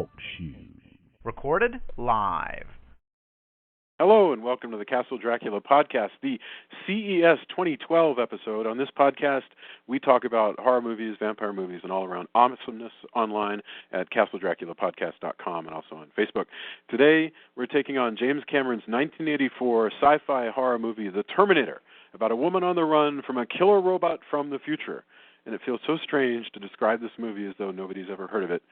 Talk Show. Recorded live. Hello and welcome to the Castle Dracula podcast, the CES 2012 episode. On this podcast, we talk about horror movies, vampire movies, and all around awesomeness online at castledraculapodcast.com and also on Facebook. Today, we're taking on James Cameron's 1984 sci-fi horror movie, The Terminator, about a woman on the run from a killer robot from the future. And it feels so strange to describe this movie as though nobody's ever heard of it.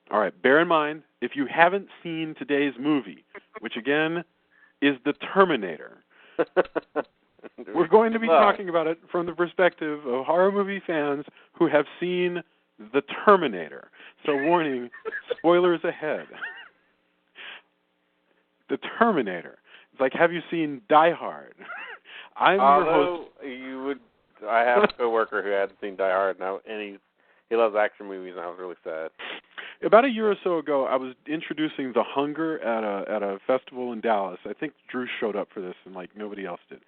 All right, bear in mind, if you haven't seen today's movie, which again is The Terminator, we're going to be talking about it from the perspective of horror movie fans who have seen The Terminator. So warning, spoilers ahead. The Terminator. It's like, have you seen Die Hard? I'm your host. I have a coworker who hadn't seen Die Hard now, and he loves action movies, and I was really sad. About a year or so ago, I was introducing The Hunger at a festival in Dallas. I think Drew showed up for this, and nobody else did.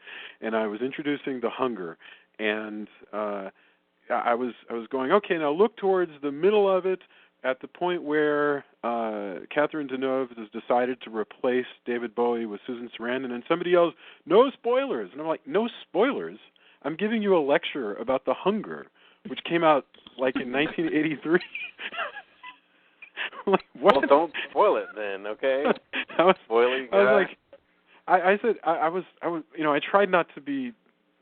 And I was introducing The Hunger, and I was going, okay, now look towards the middle of it, at the point where Catherine Deneuve has decided to replace David Bowie with Susan Sarandon, and somebody yells, "No spoilers!" And I'm like, "No spoilers? I'm giving you a lecture about The Hunger, which came out in 1983." What? Well, don't spoil it then, okay? I tried not to be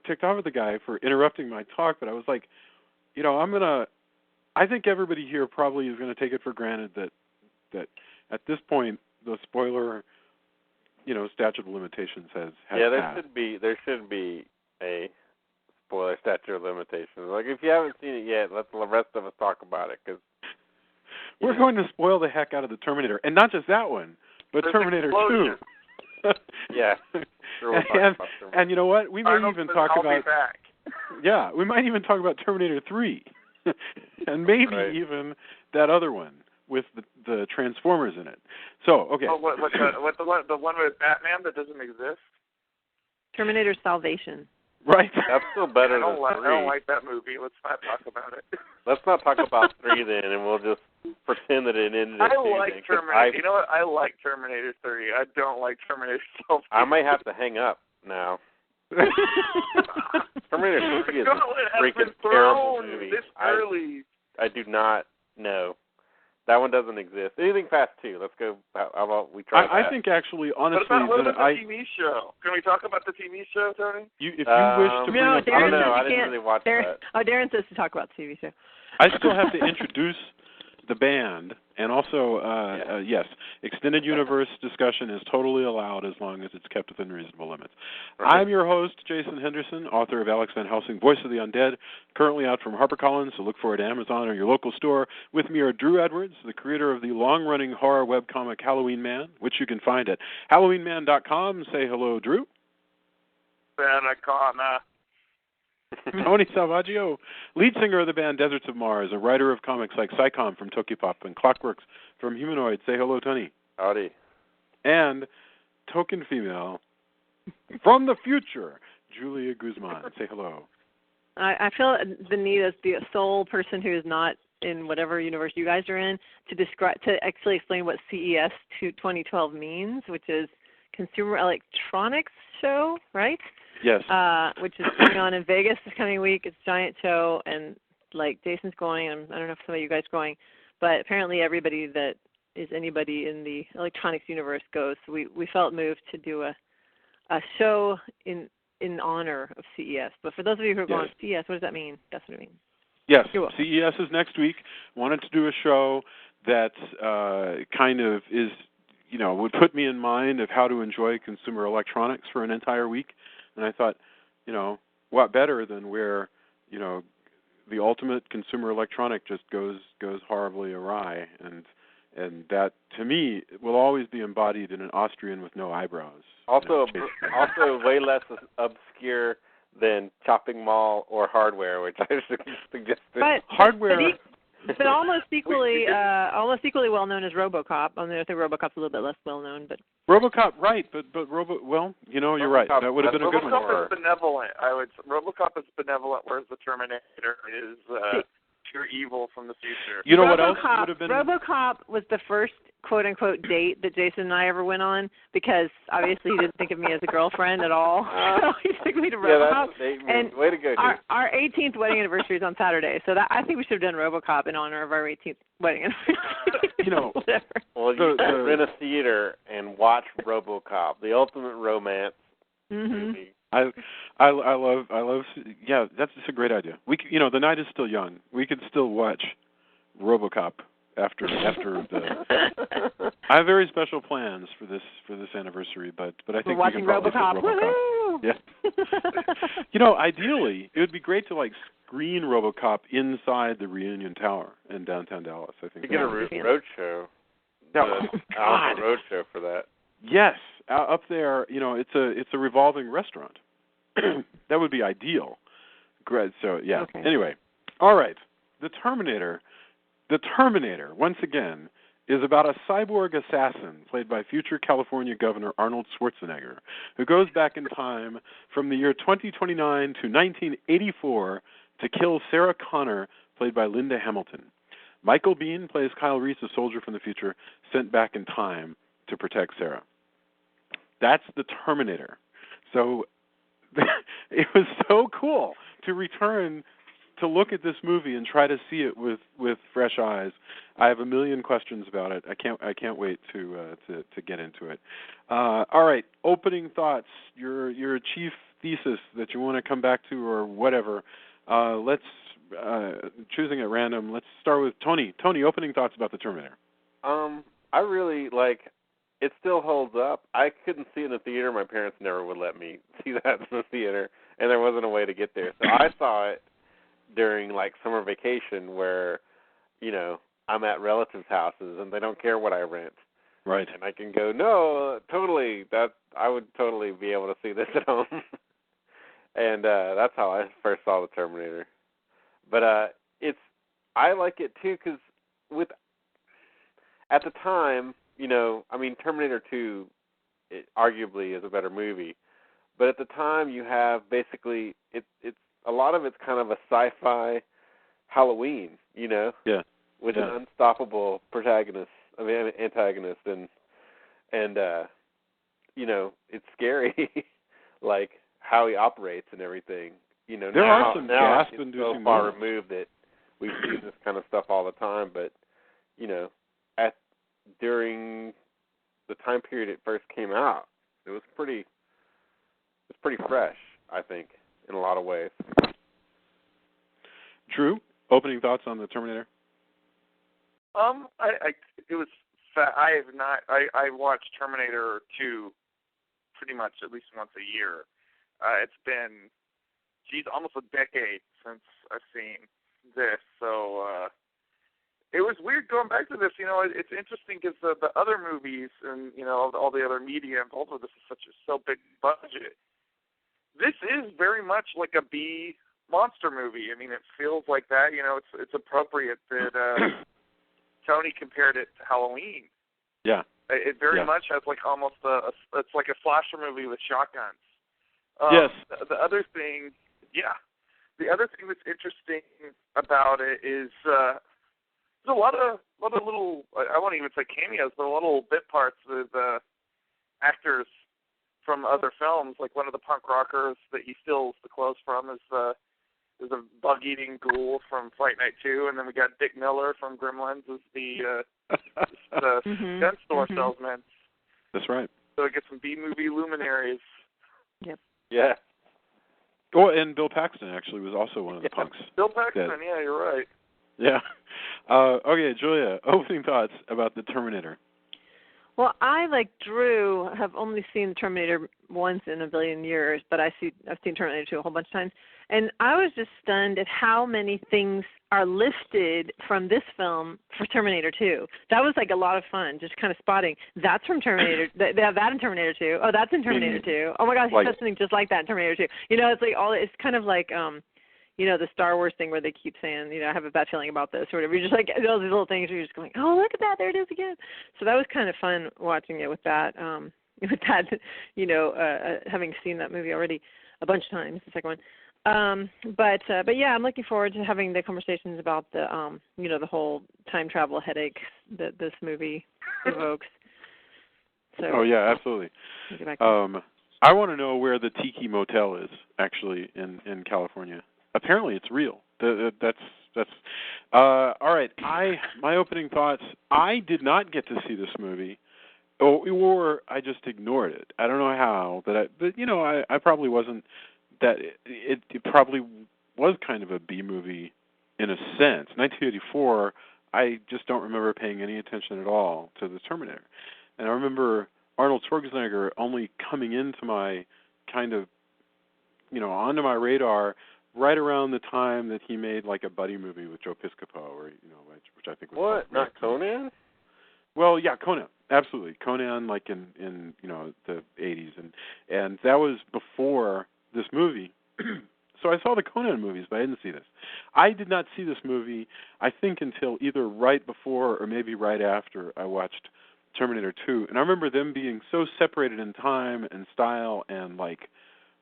ticked off at the guy for interrupting my talk, but I was like, I think everybody here probably is going to take it for granted that at this point the spoiler, statute of limitations has passed. There should be a spoiler statute of limitations. If you haven't seen it yet, let the rest of us talk about it, because we're going to spoil the heck out of the Terminator, and not just that one, but Terminator 2. Yeah. Sure, and you know what? We might even talk about. Be back. Yeah, we might even talk about Terminator 3, and maybe even that other one with the Transformers in it. So, okay. Oh, what the one with Batman that doesn't exist? Terminator Salvation. Right. That's still better than 3. I don't like that movie. Let's not talk about it. Let's not talk about 3 then, and we'll just pretend that it ended at 2. I like Terminator. You know what? I like Terminator 3. I don't like Terminator Salvation. I may have to hang up now. Terminator 3 is a freaking terrible movie. This early. I do not know. That one doesn't exist. Anything Fast 2. Let's go. How about we try that? I think actually, honestly, what about the TV show? Can we talk about the TV show, Tony? If you wish to bring up, I don't know. I didn't really watch that. Oh, Darren says to talk about the TV show. I still have to introduce the band, and also, yes, extended universe discussion is totally allowed as long as it's kept within reasonable limits. Right. I'm your host, Jason Henderson, author of Alex Van Helsing, Voice of the Undead, currently out from HarperCollins, so look for it at Amazon or your local store. With me are Drew Edwards, the creator of the long-running horror webcomic Halloween Man, which you can find at HalloweenMan.com. Say hello, Drew. Tony Salvaggio, lead singer of the band Deserts of Mars, a writer of comics like Psycom from Tokyopop and Clockworks from Humanoid. Say hello, Tony. Howdy. And token female from the future, Julia Guzman. Say hello. I feel the need as the sole person who is not in whatever universe you guys are in to actually explain what CES 2012 means, which is Consumer Electronics Show, right? Yes. Which is going on in Vegas this coming week. It's a giant show, and Jason's going, and I don't know if some of you guys are going, but apparently everybody that is anybody in the electronics universe goes. So we felt moved to do a show in honor of CES. But for those of you who are going to CES, what does that mean? That's what it means. Yes, CES is next week. Wanted to do a show that kind of is, would put me in mind of how to enjoy consumer electronics for an entire week. And I thought, what better than where, the ultimate consumer electronic just goes horribly awry, and that to me will always be embodied in an Austrian with no eyebrows. Also way less obscure than Chopping Mall or Hardware, which I suggested. Hardware. But almost equally well known as RoboCop. I think RoboCop's a little bit less well known, but RoboCop, right? But you're right. That would have been a good one. RoboCop is benevolent. RoboCop is benevolent, whereas the Terminator is pure evil from the future. You know what else would have been? RoboCop was the first quote-unquote date that Jason and I ever went on because obviously he didn't think of me as a girlfriend at all. So he took me to RoboCop. Yeah, that's a date and way to go, dude. Our 18th wedding anniversary is on Saturday, so I think we should have done RoboCop in honor of our 18th wedding anniversary. You know, whatever. Well, you should rent a theater and watch RoboCop, the ultimate romance movie. I love. Yeah, that's just a great idea. The night is still young. We could still watch RoboCop after the. I have very special plans for this anniversary, but I think we're watching RoboCop. Woohoo! Yeah. Ideally, it would be great to screen RoboCop inside the Reunion Tower in downtown Dallas. I think you get a road show. God. Road show for that. Yes, up there. It's a revolving restaurant. That would be ideal. Great. So yeah. Okay. Anyway, all right. The Terminator, once again, is about a cyborg assassin played by future California Governor Arnold Schwarzenegger, who goes back in time from the year 2029 to 1984 to kill Sarah Connor, played by Linda Hamilton. Michael Biehn plays Kyle Reese, a soldier from the future sent back in time to protect Sarah. That's the Terminator. So it was so cool to return to look at this movie and try to see it with fresh eyes. I have a million questions about it. I can't wait to get into it. All right, opening thoughts. Your chief thesis that you want to come back to or whatever. Let's choosing at random. Let's start with Tony. Tony, opening thoughts about the Terminator. I really it still holds up. I couldn't see it in the theater. My parents never would let me see that in the theater, and there wasn't a way to get there. So I saw it during summer vacation where, I'm at relatives' houses and they don't care what I rent. Right. And I can go, no, totally. I would totally be able to see this at home. And that's how I first saw the Terminator. But I like it too because at the time, Terminator 2 arguably is a better movie. But at the time, you have basically it's a lot of it's kind of a sci-fi Halloween, Yeah. with an unstoppable antagonist, and it's scary, how he operates and everything. There are some gasp-inducing so far removed that we've seen this kind of stuff all the time, but during the time period it first came out, it was pretty fresh, I think, in a lot of ways. Drew, opening thoughts on the Terminator? I watch Terminator 2 pretty much at least once a year. It's been, almost a decade since I've seen this, so it was weird going back to this. It's interesting because the other movies and all the other media involved with this is so big budget. This is very much like a B monster movie. I mean, it feels like that. It's appropriate that Tony compared it to Halloween. Yeah. It very much has almost it's like a slasher movie with shotguns. Yes. The other thing that's interesting about it is there's a lot of little, I won't even say cameos, but a little bit parts with actors from other films. One of the punk rockers that he steals the clothes from is a bug-eating ghoul from Fight Night 2, and then we got Dick Miller from Gremlins as the gun store salesman. That's right. So we get some B-movie luminaries. Yep. Yeah. Oh, and Bill Paxton actually was also one of the punks. Bill Paxton, yeah, you're right. Yeah. Okay, Julia, opening thoughts about the Terminator. Well, I, like Drew, have only seen the Terminator once in a billion years, but I've seen Terminator 2 a whole bunch of times. And I was just stunned at how many things are lifted from this film for Terminator 2. That was a lot of fun, just kind of spotting. That's from Terminator. They have that in Terminator 2. Oh, that's in Terminator 2. Oh my gosh, he said something just like that in Terminator 2. It's it's kind of like the Star Wars thing where they keep saying, I have a bad feeling about this or whatever. You're just all these little things where you're just going, oh, look at that, there it is again. So that was kind of fun watching it with that, having seen that movie already a bunch of times, the second one. But yeah, I'm looking forward to having the conversations about the the whole time travel headache that this movie evokes. So, yeah, absolutely. I want to know where the Tiki Motel is actually in California. Apparently, it's real. That's all right. My opening thoughts. I did not get to see this movie, or I just ignored it. I don't know how, but I probably wasn't that. It probably was kind of a B movie in a sense. 1984. I just don't remember paying any attention at all to the Terminator, and I remember Arnold Schwarzenegger only coming into my kind of, onto my radar right around the time that he made like a buddy movie with Joe Piscopo, or which I think was what? Not Conan? Well, yeah, Conan, absolutely. Conan, like in the 80s, and that was before this movie. So I saw the Conan movies, but I didn't see this. I did not see this movie, I think, until either right before or maybe right after I watched Terminator 2, and I remember them being so separated in time and style and like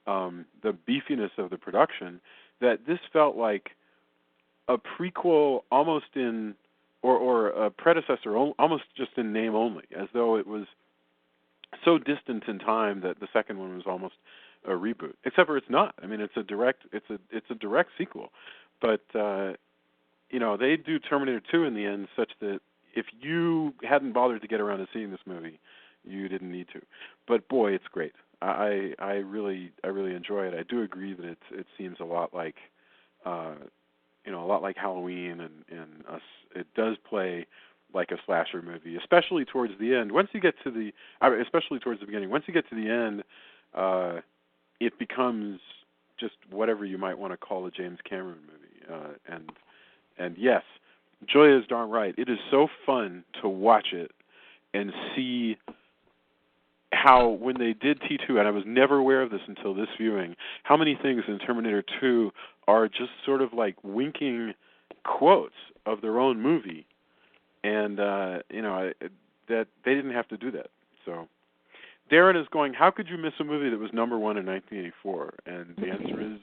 the beefiness of the production that this felt like a prequel almost in, or a predecessor almost just in name only, as though it was so distant in time that the second one was almost a reboot. Except for it's not. I mean, it's a direct sequel, but they do Terminator 2 in the end such that if you hadn't bothered to get around to seeing this movie, you didn't need to. But boy, it's great. I really enjoy it. I do agree that it seems a lot like Halloween and us. It does play like a slasher movie, especially towards the end. Once you get to especially towards the beginning. Once you get to the end, it becomes just whatever you might want to call a James Cameron movie. And yes, Joya is darn right. It is so fun to watch it and see how, when they did T2, and I was never aware of this until this viewing, how many things in Terminator 2 are just sort of like winking quotes of their own movie, and that they didn't have to do that. So Darren is going, how could you miss a movie that was number one in 1984? And the answer is,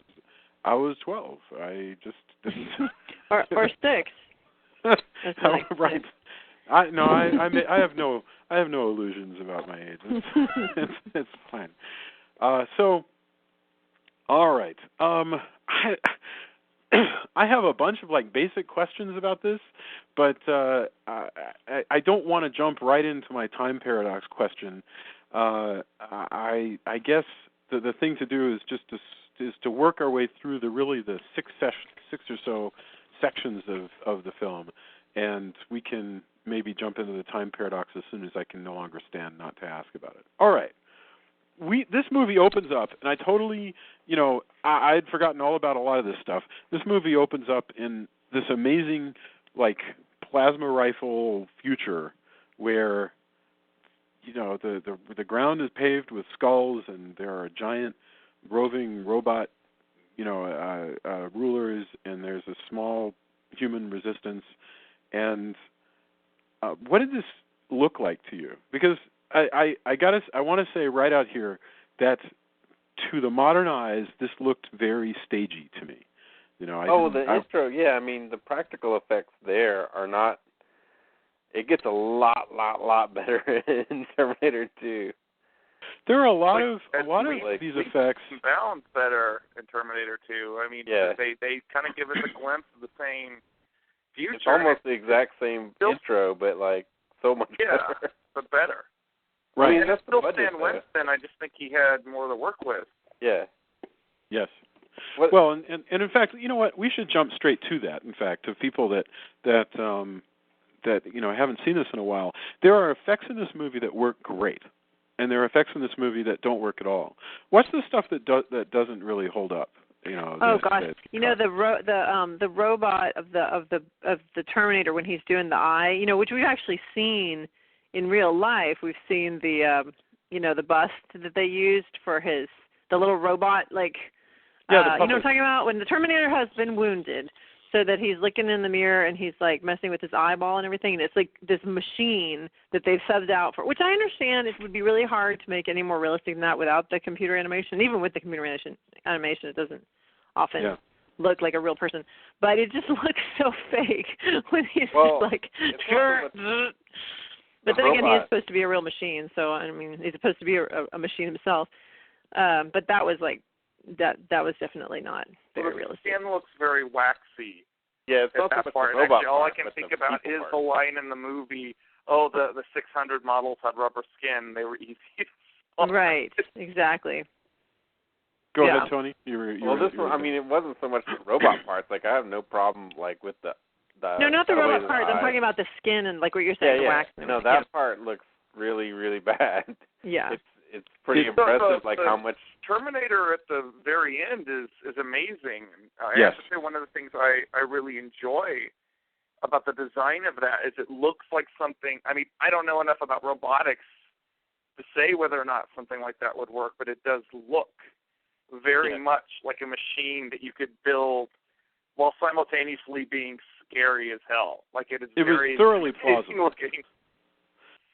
I was 12. I just didn't. or 6. Right. I have no illusions about my age. It's fine. So, all right. I have a bunch of like basic questions about this, but I don't want to jump right into my time paradox question. I guess the thing to do is just to work our way through the six or so sections of the film, and we can maybe jump into the time paradox as soon as I can no longer stand not to ask about it. All right. This movie opens up, and I totally, I had forgotten all about a lot of this stuff. This movie opens up in this amazing, like, plasma rifle future where, the ground is paved with skulls, and there are giant roving robot, rulers, and there's a small human resistance. And what did this look like to you? Because I want to say right out here that to the modern eyes, this looked very stagey to me. The intro, yeah. I mean, the practical effects there are not. It gets a lot better in Terminator 2. There are a lot of these effects. Sounds better in Terminator 2. I mean, yeah. They kind of give us a glimpse of the same future. It's almost the exact same intro, but like so much better. But better. Right. I mean, that's still Stan Winston. I just think he had more to work with. Yeah. Yes. Well, and in fact, you know what? We should jump straight to that. In fact, to people that haven't seen this in a while, there are effects in this movie that work great, and there are effects in this movie that don't work at all. What's the stuff that doesn't really hold up? Oh gosh, the robot of the Terminator when he's doing the eye, which we've actually seen in real life. We've seen the the bust that they used for the little robot, like you know what I'm talking about, when the Terminator has been wounded, so that he's looking in the mirror and he's like messing with his eyeball and everything, and it's like this machine that they've subbed out for, which I understand it would be really hard to make any more realistic than that without the computer animation. Even with the computer animation, it doesn't often look like a real person. But it just looks so fake when he's just like, but then again, he is supposed to be a real machine. So I mean, he's supposed to be a machine himself. But that was like that was definitely not very realistic. The skin looks very waxy. Yeah, it's not that so part. much the robot Actually, all I part, can but think the about people is part. the line in the movie. Oh, the 600 models had rubber skin. They were easy. Right. Exactly. Go ahead, Tony. This one, I mean, it wasn't so much the robot parts. Like, I have no problem, like, with the no, not the robot parts. I'm talking about the skin and, like, what you're saying, the wax. No, that part looks really, really bad. Yeah. It's pretty impressive, like, how much... Terminator at the very end is amazing. I yes. have to say one of the things I really enjoy about the design of that is it looks like something... I mean, I don't know enough about robotics to say whether or not something like that would work, but it does look very much like a machine that you could build while simultaneously being scary as hell. Like it was thoroughly plausible. Looking.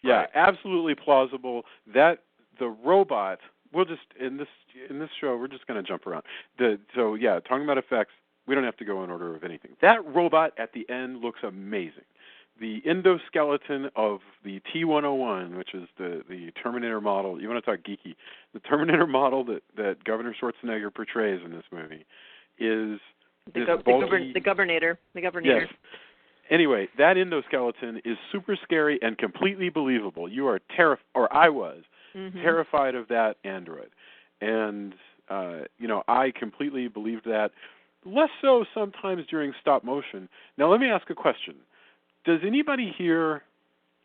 Yeah, right. Absolutely plausible. That the robot. We'll just in this show we're just going to jump around. Talking about effects, we don't have to go in order of anything. That robot at the end looks amazing. The endoskeleton of the T-101, which is the Terminator model, you want to talk geeky, the Terminator model that Governor Schwarzenegger portrays in this movie is the Governator. Yes. Anyway, that endoskeleton is super scary and completely believable. You are I was terrified of that android. And, I completely believed that. Less so sometimes during stop motion. Now, let me ask a question. Does anybody here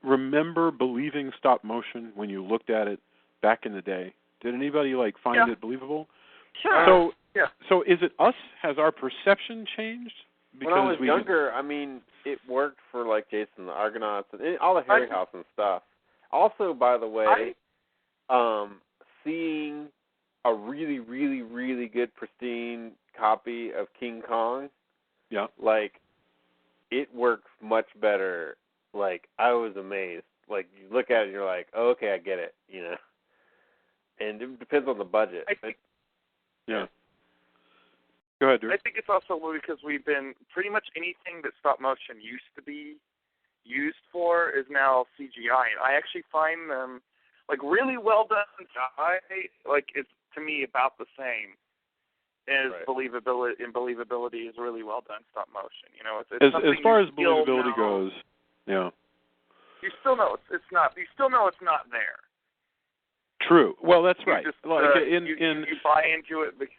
remember believing stop motion when you looked at it back in the day? Did anybody find it believable? Sure. So is it us? Has our perception changed? When I was younger, I mean, it worked for Jason the Argonauts and all the Harryhausen stuff. Also, by the way, seeing a really, really, really good pristine copy of King Kong, it works much better. I was amazed. You look at it and you're like, oh, okay, I get it, And it depends on the budget. Go ahead, Drew. I think it's also because we've been pretty much anything that stop motion used to be used for is now CGI. And I actually find them really well done CGI. It's to me about the same. As believability is really well done stop motion. It's as far as believability goes, you still know it's not. You still know it's not there. True. Well, that's right. Just, you buy into it.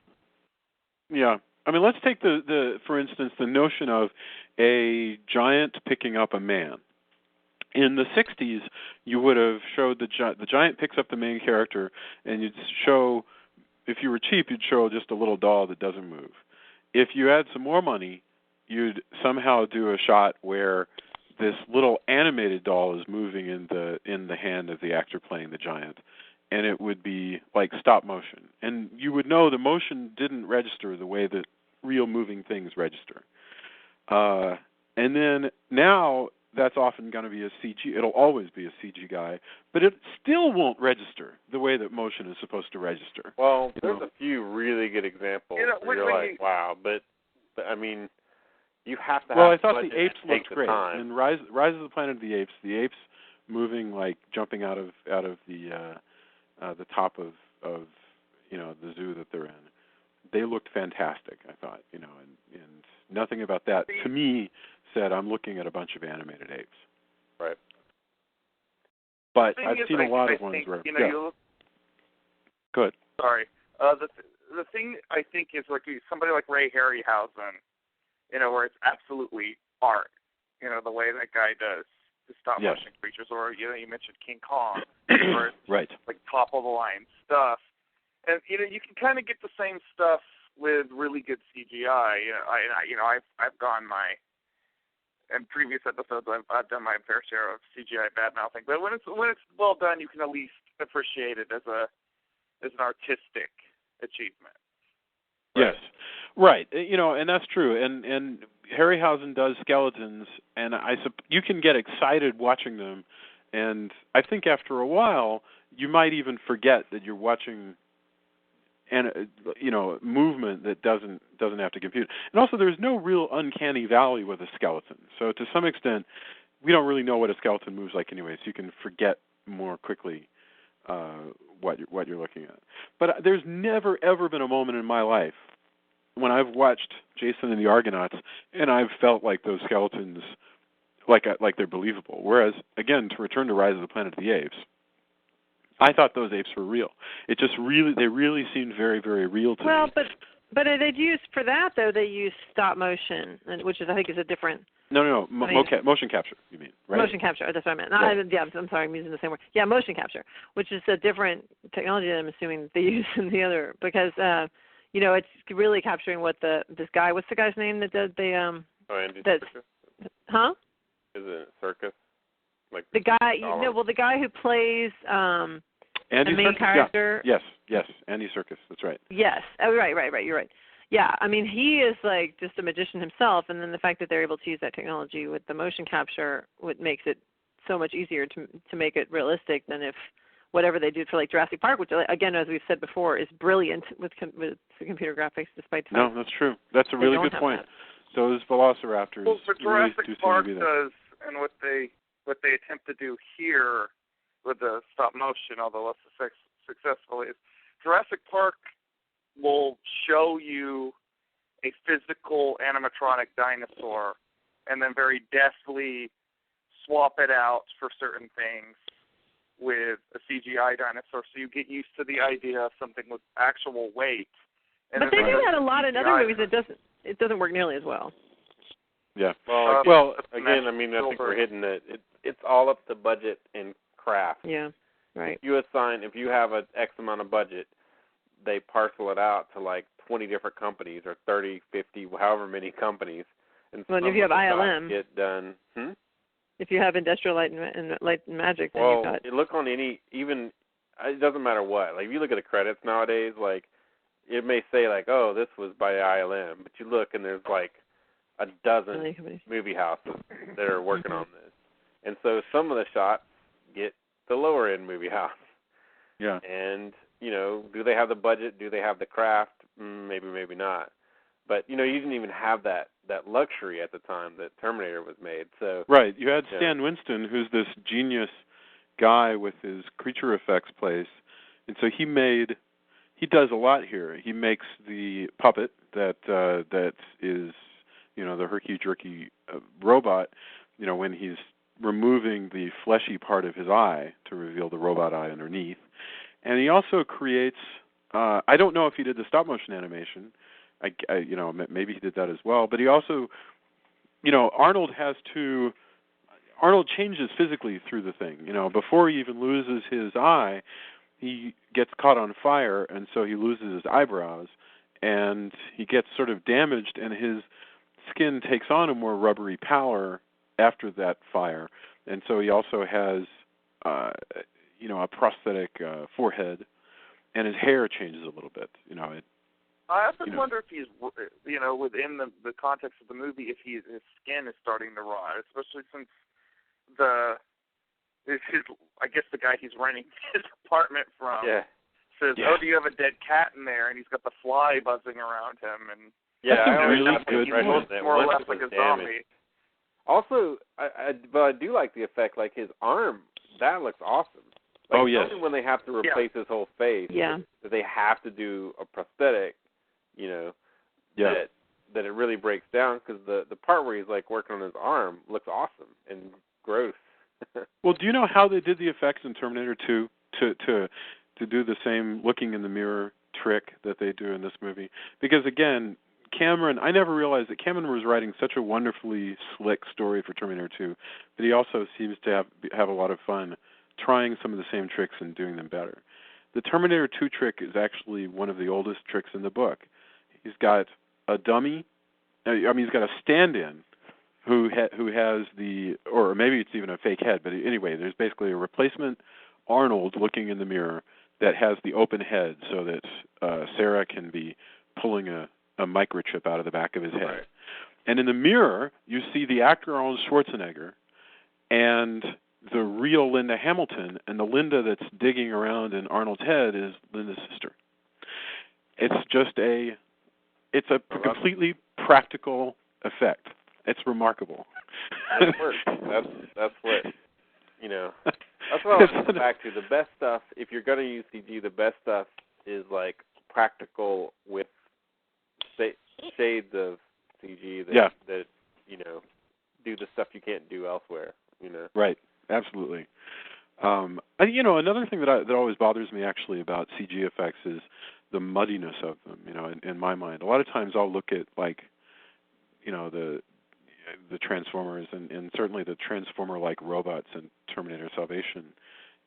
Yeah. I mean, let's take for instance, the notion of a giant picking up a man. In the 60s, you would have showed the giant picks up the main character, and you'd show. If you were cheap, you'd show just a little doll that doesn't move. If you had some more money, you'd somehow do a shot where this little animated doll is moving in the hand of the actor playing the giant, and it would be like stop motion. And you would know the motion didn't register the way that real moving things register. And then now that's often going to be a CG. It'll always be a CG guy, but it still won't register the way that motion is supposed to register. Well, there's a few really good examples where you're like, wow, but I mean, you have to have. Well, I thought the apes looked great. Time. In Rise of the Planet of the Apes moving jumping out of the top of the zoo that they're in. They looked fantastic, I thought, and nothing about that to me said I'm looking at a bunch of animated apes. Right. But I've seen a lot of ones where Good. Sorry. The thing I think is somebody like Ray Harryhausen, where it's absolutely art. The way that guy does the stop motion creatures, or you mentioned King Kong, where it's top of the line stuff. And you can kind of get the same stuff with really good CGI. I've gone in previous episodes I've done my fair share of CGI bad mouthing, but when it's well done, you can at least appreciate it as an artistic achievement. Yes, right. And that's true. And Harryhausen does skeletons, and you can get excited watching them, and I think after a while you might even forget that you're watching and movement that doesn't have to compute. And also, there's no real uncanny valley with a skeleton. So to some extent, we don't really know what a skeleton moves like anyway. So you can forget more quickly what you're looking at. But there's never ever been a moment in my life when I've watched Jason and the Argonauts and I've felt like those skeletons, like they're believable. Whereas, again, to return to Rise of the Planet of the Apes, I thought those apes were real. They really seemed very, very real to me. Well, but they'd use for that though. They use stop motion, which is I think is a different. No. Motion capture. You mean right? Motion capture. That's what I meant. No, right. I'm sorry. I'm using the same word. Yeah, motion capture, which is a different technology that I'm assuming they use in the other because it's really capturing what this guy. What's the guy's name that did the Andy that's Serkis? Huh? Is it Serkis? Like the guy? The guy who plays Andy the main Serkis? character. Yeah. Yes, Andy Serkis. That's right. Yes. Oh, right. You're right. Yeah, I mean, he is like just a magician himself, and then the fact that they're able to use that technology with the motion capture, what makes it so much easier to make it realistic than if whatever they did for like Jurassic Park, which again, as we've said before, is brilliant with the computer graphics, despite the fact that's true. That's a really good point. That. So those velociraptors. Well, what Jurassic really Park do does, and what they attempt to do here with the stop motion, although less successfully, is Jurassic Park will show you a physical animatronic dinosaur and then very deftly swap it out for certain things with a CGI dinosaur, so you get used to the idea of something with actual weight. And but they do that a lot in other CGI movies. It doesn't work nearly as well. Yeah. Well, again, I mean, I think we're hitting it. It's all up to budget and craft. Yeah. Right. If you have an X amount of budget, they parcel it out to like 20 different companies or 30, 50, however many companies. And well, if you have ILM, get done. If you have Industrial Light and Magic, then you've got. Look on even it doesn't matter what. Like if you look at the credits nowadays, like it may say like, oh, this was by ILM, but you look and there's like a dozen movie houses that are working on this, and so some of the shots get the lower end movie house. Yeah. And do they have the budget? Do they have the craft? Maybe, maybe not. But you didn't even have that luxury at the time that Terminator was made. So right, you had Stan Winston, who's this genius guy with his creature effects place, and so he does a lot here. He makes the puppet that is the herky jerky robot. When he's removing the fleshy part of his eye to reveal the robot eye underneath, and he also creates. I don't know if he did the stop motion animation. Maybe he did that as well. But he also, Arnold changes physically through the thing. Before he even loses his eye, he gets caught on fire, and so he loses his eyebrows, and he gets sort of damaged, and his skin takes on a more rubbery pallor after that fire. And so he also has, a prosthetic forehead, and his hair changes a little bit. I often wonder if he's, within the context of the movie, if his skin is starting to rot, especially since I guess the guy he's renting his apartment from says, "Oh, do you have a dead cat in there?" And he's got the fly buzzing around him, and I really good. He's more or less like a zombie. Also, but I do like the effect. Like his arm, that looks awesome. Like, when they have to replace his whole face, that they have to do a prosthetic, that it really breaks down, because the part where he's like working on his arm looks awesome and gross. Well, do you know how they did the effects in Terminator 2 to do the same looking in the mirror trick that they do in this movie? Because again, I never realized that Cameron was writing such a wonderfully slick story for Terminator 2, but he also seems to have a lot of fun trying some of the same tricks and doing them better. The Terminator 2 trick is actually one of the oldest tricks in the book. He's got a dummy, he's got a stand-in who has or maybe it's even a fake head, but anyway, there's basically a replacement Arnold looking in the mirror that has the open head so that Sarah can be pulling a microchip out of the back of his head. Right. And in the mirror, you see the actor Arnold Schwarzenegger and the real Linda Hamilton, and the Linda that's digging around in Arnold's head is Linda's sister. it's just it's a completely practical effect. It's remarkable. It works. That's what, you know. That's what I was going back to. The best stuff, if you're going to use CG, the best stuff is like practical with shades of CG that you know, do the stuff you can't do elsewhere. You know. Right. Absolutely. You know, another thing that always bothers me actually about CG effects is the muddiness of them. You know, in my mind, a lot of times I'll look at like, you know, the Transformers and certainly the Transformer-like robots in Terminator Salvation,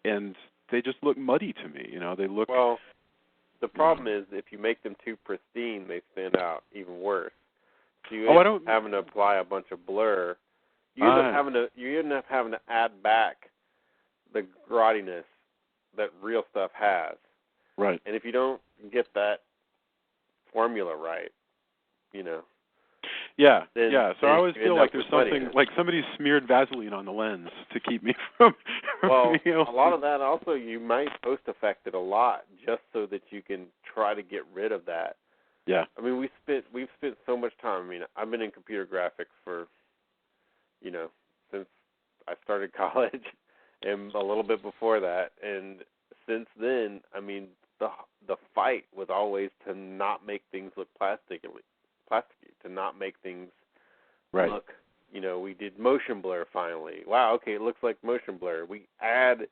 and they just look muddy to me. You know, they look. Well, the problem is if you make them too pristine, they stand out even worse. So you end up having to apply a bunch of blur. You end up having to add back the grottiness that real stuff has. Right. And if you don't get that formula right, you know. Yeah. So I always feel like there's something like somebody smeared Vaseline on the lens to keep me from. Well, a lot of that also you might post-effect it a lot just so that you can try to get rid of that. Yeah. I mean, we've spent so much time. I mean, I've been in computer graphics for, you know, since I started college and a little bit before that, and since then, I mean, the fight was always to not make things look plasticky, to not make things look, you know, we did motion blur finally. Wow, okay, it looks like motion blur. We added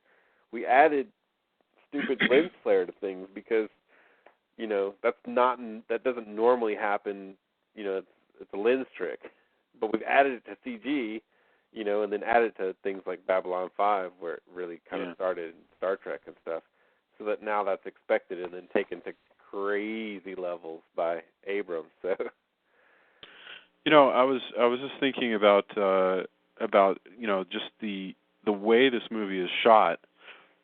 stupid lens flare to things because, you know, that doesn't normally happen. You know, it's a lens trick, but we've added it to CG, you know, and then added to things like Babylon 5 where it really kind of started in Star Trek and stuff, so that now that's expected and then taken to crazy levels by Abrams. So. You know, I was just thinking about you know, just the way this movie is shot,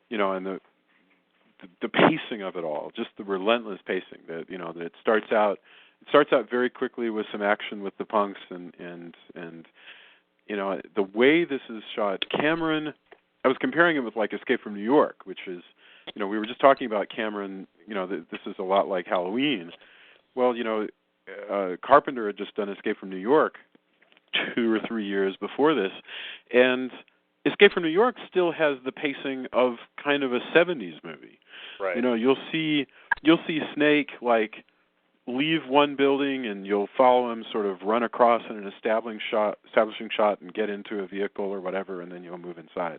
you know, and the pacing of it all, just the relentless pacing that, you know, that it starts out very quickly with some action with the punks and you know, the way this is shot. Cameron, I was comparing it with like Escape from New York, which is, you know, we were just talking about Cameron, you know, this is a lot like Halloween. Well, you know, Carpenter had just done Escape from New York 2 or 3 years before this, and Escape from New York still has the pacing of kind of a 70s movie. Right. You know, you'll see Snake like leave one building and you'll follow him sort of run across in an establishing shot and get into a vehicle or whatever, and then you'll move inside.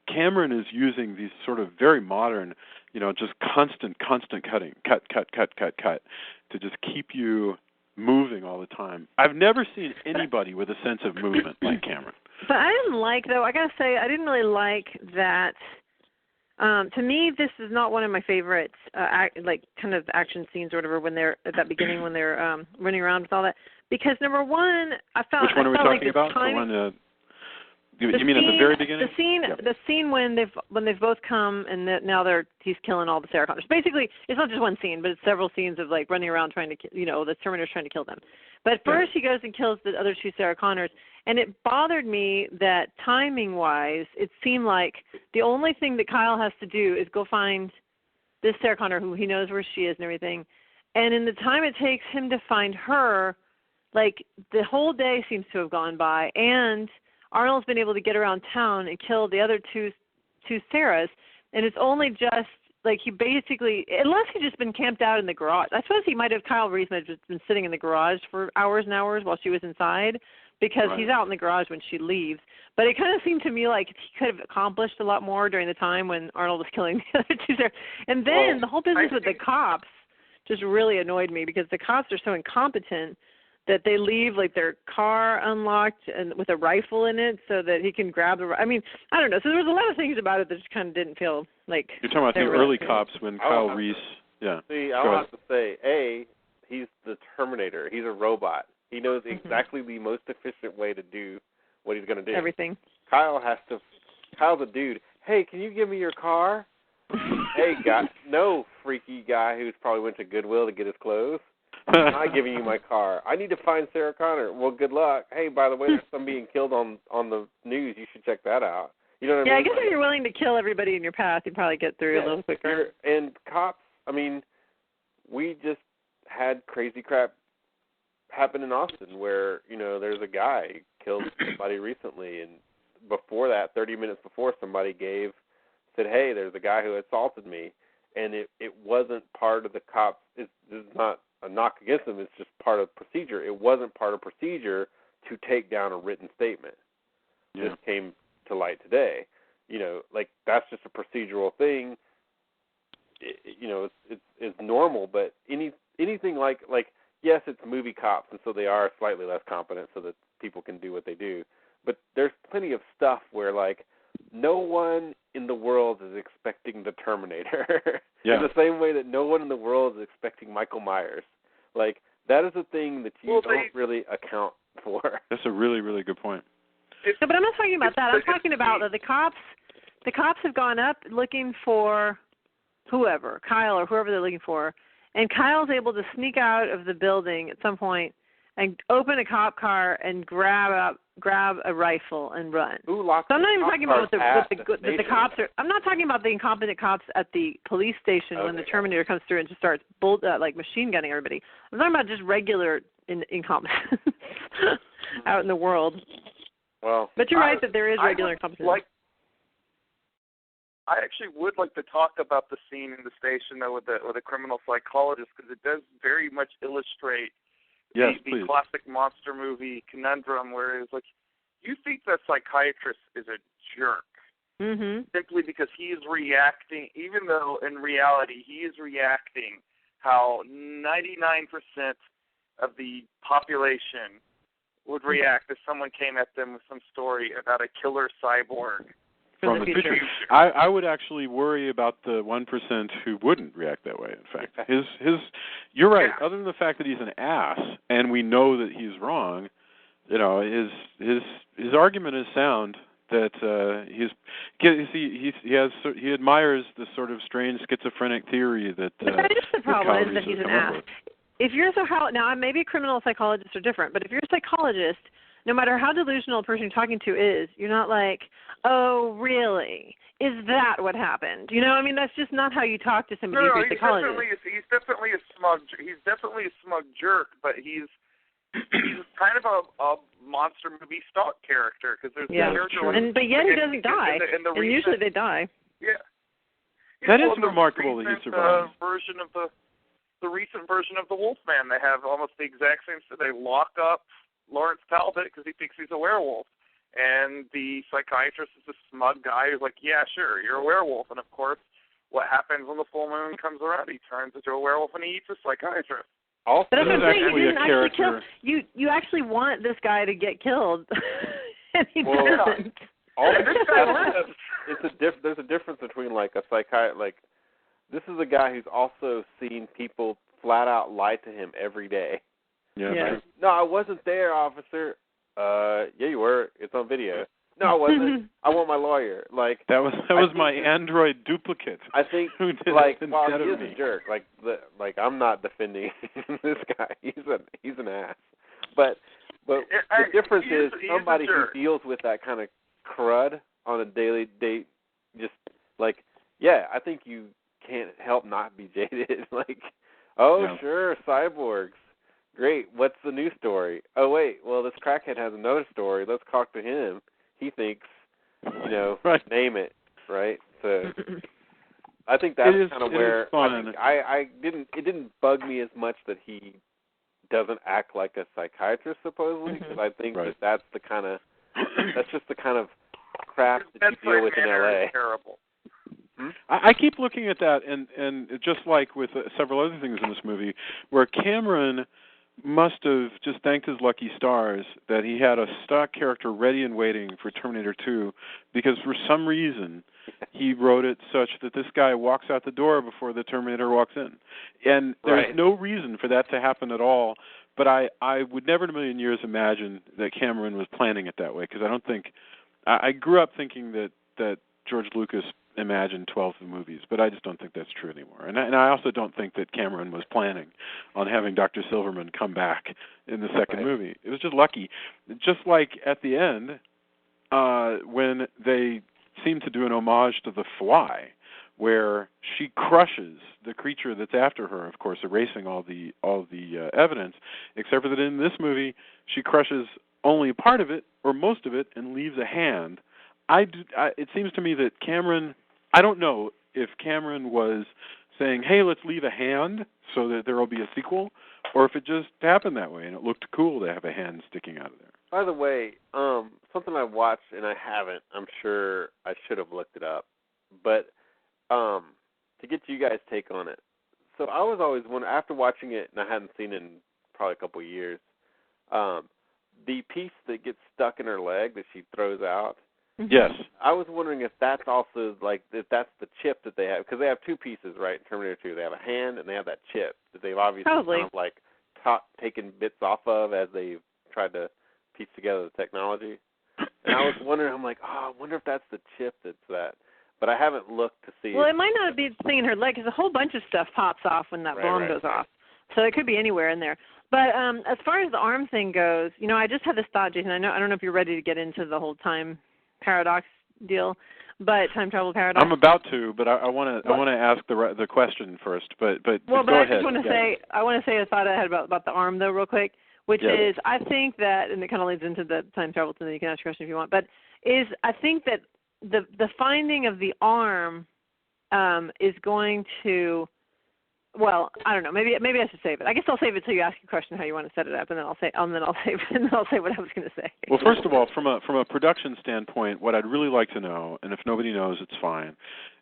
Cameron is using these sort of very modern, you know, just constant cutting, cut, to just keep you moving all the time. I've never seen anybody with a sense of movement like Cameron. But I didn't like, though, I got to say, I didn't really like that. To me, this is not one of my favorites, like kind of action scenes or whatever, when they're at that beginning, when they're running around with all that. Because number one, I felt Which one are we talking about? The one. You mean at the very beginning? The scene when they've both come and now he's killing all the Sarah Connors. Basically, it's not just one scene, but it's several scenes of like running around trying to, you know, the Terminator's trying to kill them. But first he goes and kills the other two Sarah Connors, and it bothered me that timing-wise, it seemed like the only thing that Kyle has to do is go find this Sarah Connor, who he knows where she is and everything. And in the time it takes him to find her, like the whole day seems to have gone by, and Arnold's been able to get around town and kill the other two Sarahs, and it's only just like he basically, unless he'd just been camped out in the garage. I suppose Kyle Reese might have just been sitting in the garage for hours and hours while she was inside, because he's out in the garage when she leaves. But it kind of seemed to me like he could have accomplished a lot more during the time when Arnold was killing the other two Sarahs. And then the whole business with the cops just really annoyed me, because the cops are so incompetent that they leave like their car unlocked and with a rifle in it so that he can grab the. I mean, I don't know. So there was a lot of things about it that just kind of didn't feel like. You're talking about the early cops when Kyle Reese. See, I'll have to say, he's the Terminator. He's a robot. He knows exactly the most efficient way to do what he's going to do. Everything. Kyle's a dude. Hey, can you give me your car? Hey, no freaky guy who's probably went to Goodwill to get his clothes. I'm not giving you my car. I need to find Sarah Connor. Well, good luck. Hey, by the way, there's some being killed on the news. You should check that out. You know what I mean? Yeah, I guess if you're willing to kill everybody in your path, you'd probably get through a little quicker. And cops, I mean, we just had crazy crap happen in Austin where, there's a guy killed somebody recently, and before that, 30 minutes before, somebody said, hey, there's a guy who assaulted me, and it wasn't part of the cops. This is not a knock against them. It's just part of procedure. It wasn't part of procedure to take down a written statement. Yeah. This came to light today. That's just a procedural thing. It's normal, but anything like yes, it's movie cops, and so they are slightly less competent so that people can do what they do. But there's plenty of stuff where, no one in the world is expecting the Terminator. Yeah. In the same way that no one in the world is expecting Michael Myers. That is a thing that you don't really account for. That's a really, really good point. No, but I'm not talking about that. I'm talking about that the cops have gone up looking for whoever, Kyle or whoever they're looking for, and Kyle's able to sneak out of the building at some point and open a cop car and grab a rifle and run. Who locked so I'm not even talking about the cops are. I'm not talking about the incompetent cops at the police station when the Terminator comes through and just starts machine gunning everybody. I'm talking about just regular incompetence out in the world. Well, but you're right that there is regular incompetence. I actually would like to talk about the scene in the station though with the criminal psychologist, because it does very much illustrate the classic monster movie conundrum, where it's you think that psychiatrist is a jerk simply because he is reacting, even though in reality he is reacting how 99% of the population would react if someone came at them with some story about a killer cyborg from the future. I would actually worry about the 1% who wouldn't react that way. In fact, you're right. Yeah. Other than the fact that he's an ass, and we know that he's wrong, his argument is sound. That he admires this sort of strange schizophrenic theory that. But that is the problem, is that he's an ass. If you're now maybe criminal psychologists are different, but if you're a psychologist, no matter how delusional a person you're talking to is, you're not like, oh, really? Is that what happened? That's just not how you talk to somebody who's a psychologist. He's definitely a smug jerk, but he's kind of a monster movie stock character, because there's but yet he doesn't die, and usually they die. Yeah. That is remarkable that he survived. The recent version of the Wolfman, they have almost the exact same. So they lock up Lawrence Talbot because he thinks he's a werewolf, and the psychiatrist is a smug guy who's like, yeah, sure, you're a werewolf. And of course, what happens when the full moon comes around? He turns into a werewolf and he eats a psychiatrist. Also, but that's what I'm saying. You didn't actually kill. You actually want this guy to get killed, and he doesn't. There's a difference between a psychiatrist. This is a guy who's also seen people flat out lie to him every day. Yeah. No, I wasn't there, officer. Yeah, you were. It's on video. No, I wasn't. I want my lawyer. That was my android duplicate. I think who did while he is a jerk, I'm not defending this guy. He's an ass. But the difference is somebody who deals with that kind of crud on a daily date, just I think you can't help not be jaded. Sure, cyborgs. Great. What's the new story? Oh, wait. Well, this crackhead has another story. Let's talk to him. He thinks, right. Name it, right? So I think that's kind of where it didn't bug me as much that he doesn't act like a psychiatrist, supposedly, because I think that's just the kind of crap that you deal with in L.A. Terrible. I keep looking at that, and just like with several other things in this movie, where Cameron must have just thanked his lucky stars that he had a stock character ready and waiting for Terminator 2, because for some reason he wrote it such that this guy walks out the door before the Terminator walks in. And there's no reason for that to happen at all, but I would never in a million years imagine that Cameron was planning it that way, because I don't think... I grew up thinking that George Lucas imagined 12 of the movies, but I just don't think that's true anymore. And I also don't think that Cameron was planning on having Dr. Silverman come back in the second movie. It was just lucky. Just like at the end, when they seem to do an homage to The Fly, where she crushes the creature that's after her, of course, erasing all the evidence, except for that in this movie she crushes only part of it or most of it and leaves a hand. It seems to me that Cameron, I don't know if Cameron was saying, hey, let's leave a hand so that there will be a sequel, or if it just happened that way and it looked cool to have a hand sticking out of there. By the way, something I watched and I haven't, I'm sure I should have looked it up, but to get you guys' take on it. So I was always wondering, after watching it, and I hadn't seen it in probably a couple of years, the piece that gets stuck in her leg that she throws out. Yes. I was wondering if that's also, like, if that's the chip that they have, because they have two pieces, right, in Terminator 2. They have a hand and they have that chip that they've obviously kind of, like, taken bits off of as they've tried to piece together the technology. And I was wondering, I'm like, I wonder if that's the chip that's that. But I haven't looked to see. Well, it might not be the thing in her leg, because a whole bunch of stuff pops off when that bomb goes off. So it could be anywhere in there. But as far as the arm thing goes, you know, I just had this thought, Jason. I don't know if you're ready to get into the whole time paradox deal, but time travel paradox. I'm about to, but I want to ask the question first. But go I ahead. just want to say a thought I had about the arm though, real quick, which is I think that, and it kind of leads into the time travel thing. You can ask a question if you want, but I think that the finding of the arm is going to. Well, I don't know. Maybe I should save it. I guess I'll save it till you ask your question how you want to set it up, and then I'll say what I was going to say. Well, first of all, from a production standpoint, what I'd really like to know, and if nobody knows, it's fine,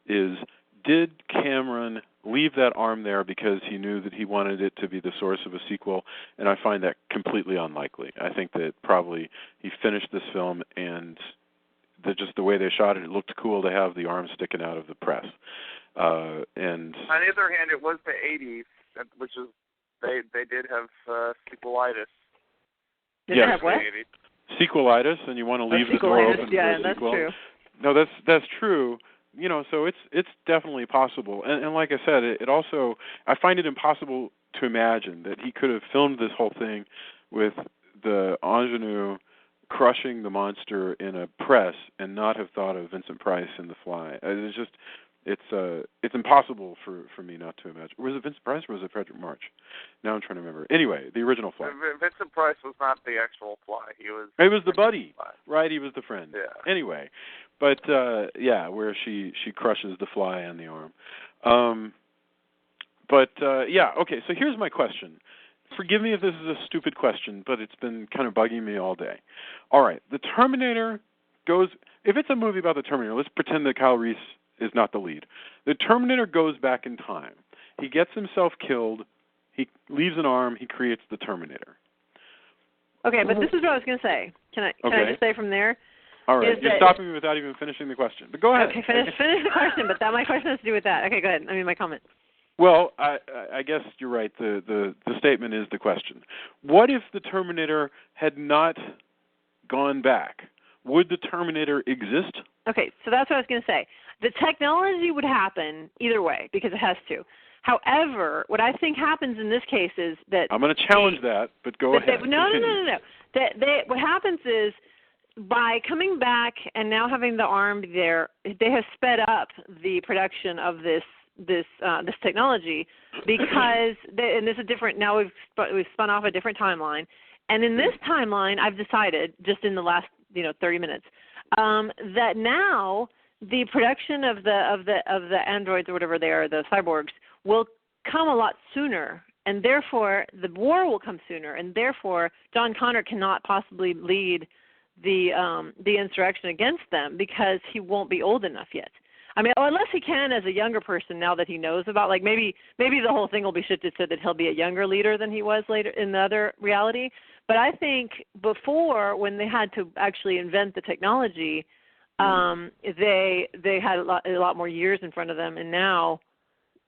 is did Cameron leave that arm there because he knew that he wanted it to be the source of a sequel? And I find that completely unlikely. I think that probably he finished this film and just the way they shot it, it looked cool to have the arm sticking out of the press. And on the other hand, it was the 80s, which is they did have sequelitis. Did they have what? Sequelitis, and you want to leave the door open for a sequel. That's true. No, that's true. You know, so it's definitely possible. And like I said, it also, I find it impossible to imagine that he could have filmed this whole thing with the ingenue crushing the monster in a press and not have thought of Vincent Price in The Fly. It's just. It's impossible for me not to imagine. Was it Vincent Price or was it Frederick March? Now I'm trying to remember. Anyway, the original Fly. Vincent Price was not the actual Fly. He was the buddy, right? He was the friend. Yeah. Anyway, but where she crushes the Fly on the arm. Okay. So here's my question. Forgive me if this is a stupid question, but it's been kind of bugging me all day. All right, the Terminator goes. If it's a movie about the Terminator, let's pretend that Kyle Reese is not the lead. The Terminator goes back in time. He gets himself killed. He leaves an arm. He creates the Terminator. Okay, but this is what I was going to say. Can I just say from there? All right. You're stopping me without even finishing the question. But go ahead. Okay, finish the question, but my question has to do with that. Okay, go ahead. My comment. Well, I guess you're right. The statement is the question. What if the Terminator had not gone back? Would the Terminator exist? Okay, so that's what I was going to say. The technology would happen either way because it has to. However, what I think happens in this case is that I'm going to challenge that, but go ahead. No. What happens is by coming back and now having the arm there, they have sped up the production of this technology because and this is different. Now we've spun off a different timeline, and in this timeline, I've decided just in the last 30 minutes that now the production of the androids or whatever they are, the cyborgs, will come a lot sooner, and therefore the war will come sooner, and therefore John Connor cannot possibly lead the insurrection against them because he won't be old enough yet. I mean, unless he can as a younger person now that he knows about, like maybe the whole thing will be shifted so that he'll be a younger leader than he was later in the other reality. But I think before, when they had to actually invent the technology, they had a lot more years in front of them, and now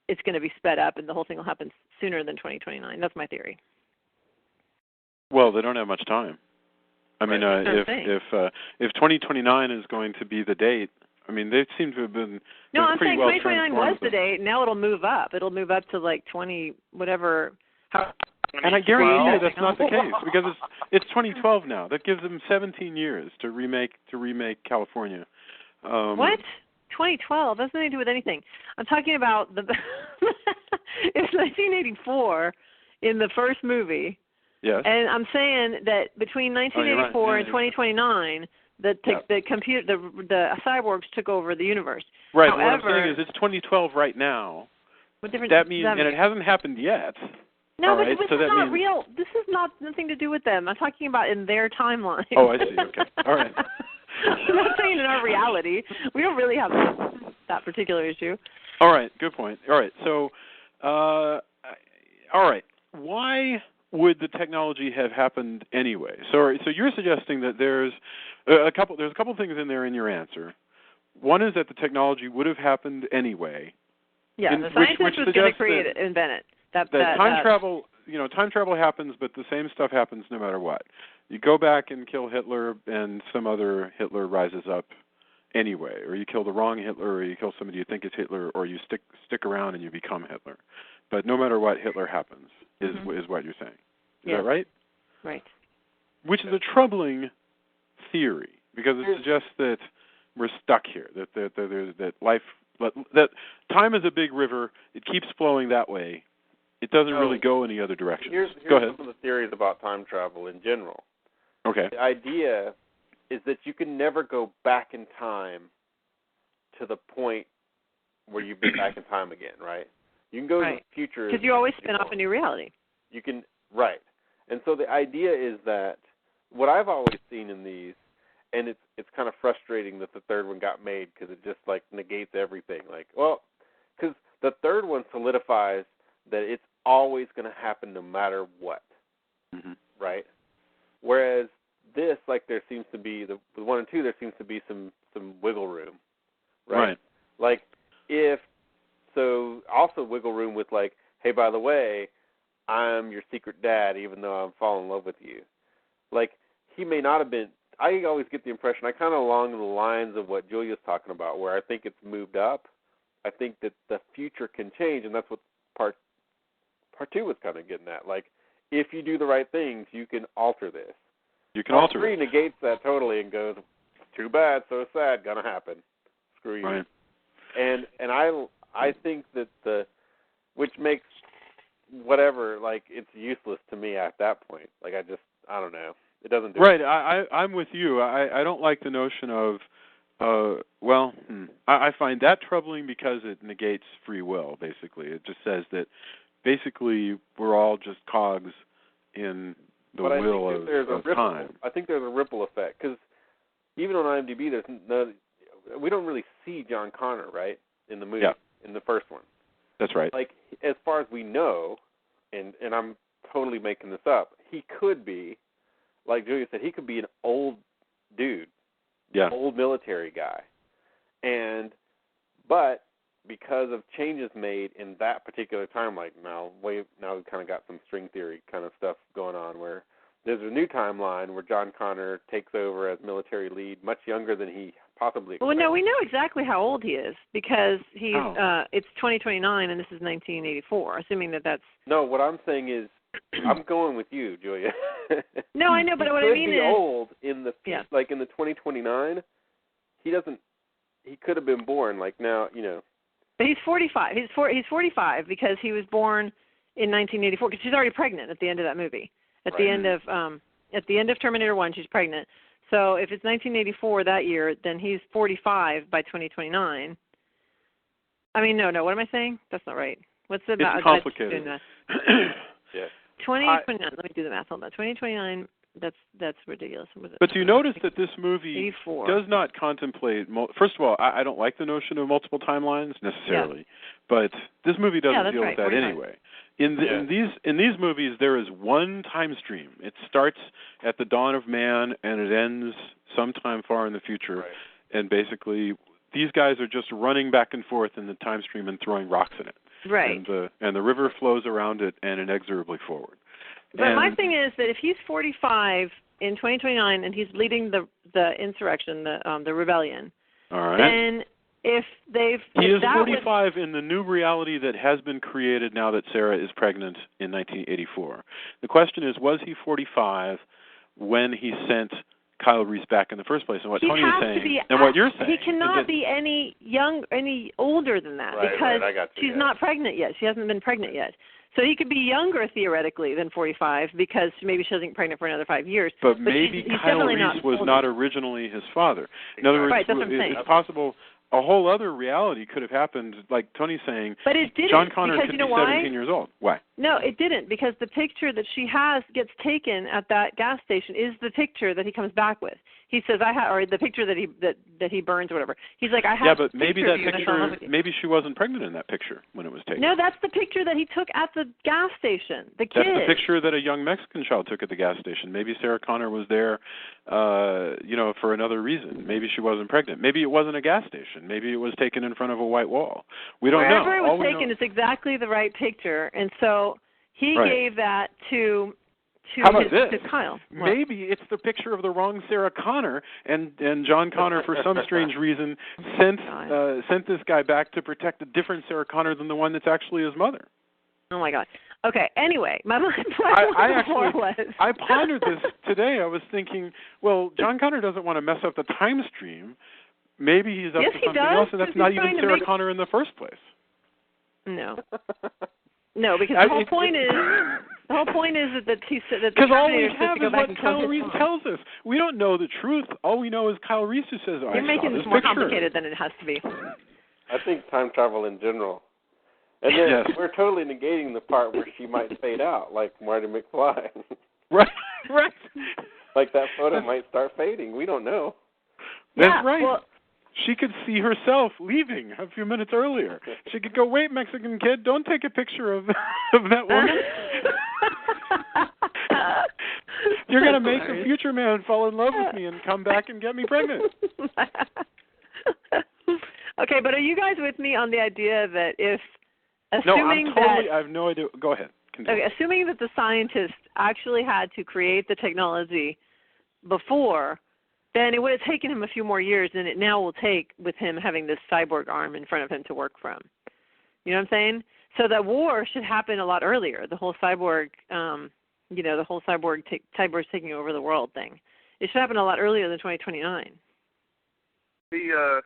it's going to be sped up, and the whole thing will happen sooner than 2029. That's my theory. Well, they don't have much time. I mean, if 2029 is going to be the date, I mean, they seem to have been. No, I'm saying 2029 was the date. Now it'll move up. It'll move up to like 20 whatever. And I guarantee you that's not the case because it's 2012 now. That gives them 17 years to remake California. What? 2012. That has nothing to do with anything. I'm talking about the. It's 1984 in the first movie. Yes. And I'm saying that between 1984 and 2029, the cyborgs took over the universe. Right. However, what I'm saying is it's 2012 right now. What difference that means, does that mean? And it hasn't happened yet. No, but right? this is not real. This is nothing to do with them. I'm talking about in their timeline. Oh, I see. Okay. All right. I'm not saying in our reality. We don't really have that particular issue. All right. Good point. All right. So, all right. Why would the technology have happened anyway? So you're suggesting that there's a couple things in there in your answer. One is that the technology would have happened anyway. Yeah, the scientist was going to invent it. That time travel, time travel happens, but the same stuff happens no matter what. You go back and kill Hitler, and some other Hitler rises up anyway, or you kill the wrong Hitler, or you kill somebody you think is Hitler, or you stick around and you become Hitler. But no matter what, Hitler happens, is what you're saying. Is that right? Right. Which is a troubling theory, because it suggests that we're stuck here, that life, that time is a big river. It keeps flowing that way. It doesn't really go any other direction. Go ahead. Some of the theories about time travel in general. Okay. The idea is that you can never go back in time to the point where you've been back in time again, right? You can go to the future. Because you always spin off a new reality. You can, right. And so the idea is that what I've always seen in these, and it's kind of frustrating that the third one got made because it just like negates everything. Like, well, because the third one solidifies that it's always going to happen no matter what, right? Whereas this, like, there seems to be the 1 and 2, there seems to be some wiggle room, right? Like, also wiggle room with like, hey, by the way, I'm your secret dad, even though I'm falling in love with you. Like, he may not have been. I always get the impression, I kind of along the lines of what Julia's talking about, where I think it's moved up. I think that the future can change, and that's what part 2 was kind of getting at. Like, if you do the right things, you can alter this. You can alter it. 3 negates that totally and goes, too bad, so sad, gonna happen. Screw you. Right. And I think that which makes whatever, like, it's useless to me at that point. Like, I don't know. It doesn't do it. Right. I'm with you. I don't like the notion of, I find that troubling because it negates free will, basically. It just says that basically we're all just cogs in the wheel of time. I think there's a ripple effect, because even on IMDb, we don't really see John Connor, right, in the movie, in the first one. That's right. Like, as far as we know, and I'm totally making this up, he could be, like Julia said, he could be an old dude, old military guy. But because of changes made in that particular time, like now we've kind of got some string theory kind of stuff going on, where there's a new timeline where John Connor takes over as military lead, much younger than he possibly expected. Well, no, we know exactly how old he is, because he's it's 2029 and this is 1984, assuming that's... No, what I'm saying is, I'm going with you, Julia. No, I know, but what I mean is... He could be old in the, like in the 2029, he could have been born, like now, But he's 45. He's 45 because he was born in 1984, because she's already pregnant at the end of that movie. At the end of Terminator 1, she's pregnant. So if it's 1984 that year, then he's 45 by 2029. I mean, no, what am I saying? That's not right. What's the math? It's complicated. 2029. Let me do the math on that. 2029. That's ridiculous. But you notice that this movie does not contemplate. First of all, I don't like the notion of multiple timelines necessarily, but this movie doesn't deal with that anyway. In these movies, there is one time stream. It starts at the dawn of man and it ends sometime far in the future. Right. And basically, these guys are just running back and forth in the time stream and throwing rocks in it. Right. And the river flows around it and inexorably forward. But my thing is that if he's 45 in 2029 and he's leading the insurrection, the rebellion, all right, then he is 45 in the new reality that has been created now that Sarah is pregnant in 1984. The question is, was he 45 when he sent Kyle Reese back in the first place. And what Tony is saying, and what you're saying, he cannot be any older than that because she's not pregnant yet. She hasn't been pregnant yet. So he could be younger theoretically than 45 because maybe she doesn't get pregnant for another 5 years. But maybe Kyle Reese was not originally his father. In other words, that's what I'm saying. It's possible a whole other reality could have happened, like Tony's saying. But it didn't. John Connor because could you know be why? 17 years old. Why? No, it didn't, because the picture that she has gets taken at that gas station is the picture that he comes back with. He says, or the picture that he burns or whatever. He's like, I have. Yeah, but maybe that picture, maybe she wasn't pregnant in that picture when it was taken. No, that's the picture that he took at the gas station. The kid. That's the picture that a young Mexican child took at the gas station. Maybe Sarah Connor was there, for another reason. Maybe she wasn't pregnant. Maybe it wasn't a gas station. Maybe it was taken in front of a white wall. We don't know. Wherever it was taken is exactly the right picture, and so he gave that to Kyle. Maybe it's the picture of the wrong Sarah Connor, and John Connor, for some strange reason, sent this guy back to protect a different Sarah Connor than the one that's actually his mother. Oh my God. Okay. Anyway, I pondered this today. I was thinking, well, John Connor doesn't want to mess up the time stream. Maybe he's up to something else, and that's not even Sarah Connor in the first place. No. No, because the whole point is that he said that the because all we Terminator have is is what Kyle Reese tells us. We don't know the truth. All we know is Kyle Reese who says, "You're making this more complicated than it has to be." I think time travel in general, and then we're totally negating the part where she might fade out, like Marty McFly. Right. Like that photo might start fading. We don't know. That's right. Well, she could see herself leaving a few minutes earlier. She could go, wait, Mexican kid, don't take a picture of that woman. You're going to make a future man fall in love with me and come back and get me pregnant. Okay, but are you guys with me on the idea that I have no idea. Go ahead. Continue. Okay, assuming that the scientists actually had to create the technology before, then it would have taken him a few more years than it now will take with him having this cyborg arm in front of him to work from. You know what I'm saying? So that war should happen a lot earlier. The whole cyborg, cyborgs taking over the world thing. It should happen a lot earlier than 2029. The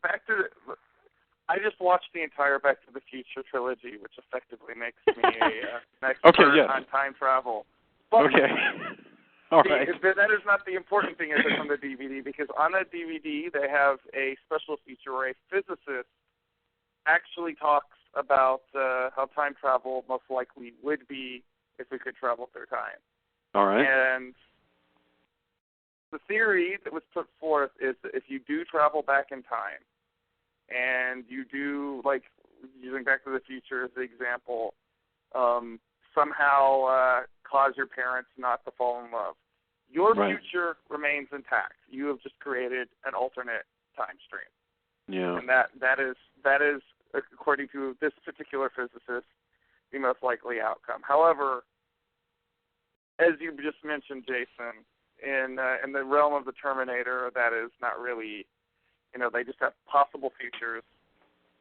Back to the, I just watched the entire Back to the Future trilogy, which effectively makes me an expert on time travel. But okay. All right. That is not the important thing on the DVD, because on that DVD they have a special feature where a physicist actually talks about how time travel most likely would be if we could travel through time. All right. And the theory that was put forth is that if you do travel back in time and you do, like using Back to the Future as the example, somehow cause your parents not to fall in love, your future remains intact. You have just created an alternate time stream. Yeah. And that is according to this particular physicist, the most likely outcome. However, as you just mentioned, Jason, in the realm of the Terminator, that is not really, they just have possible futures,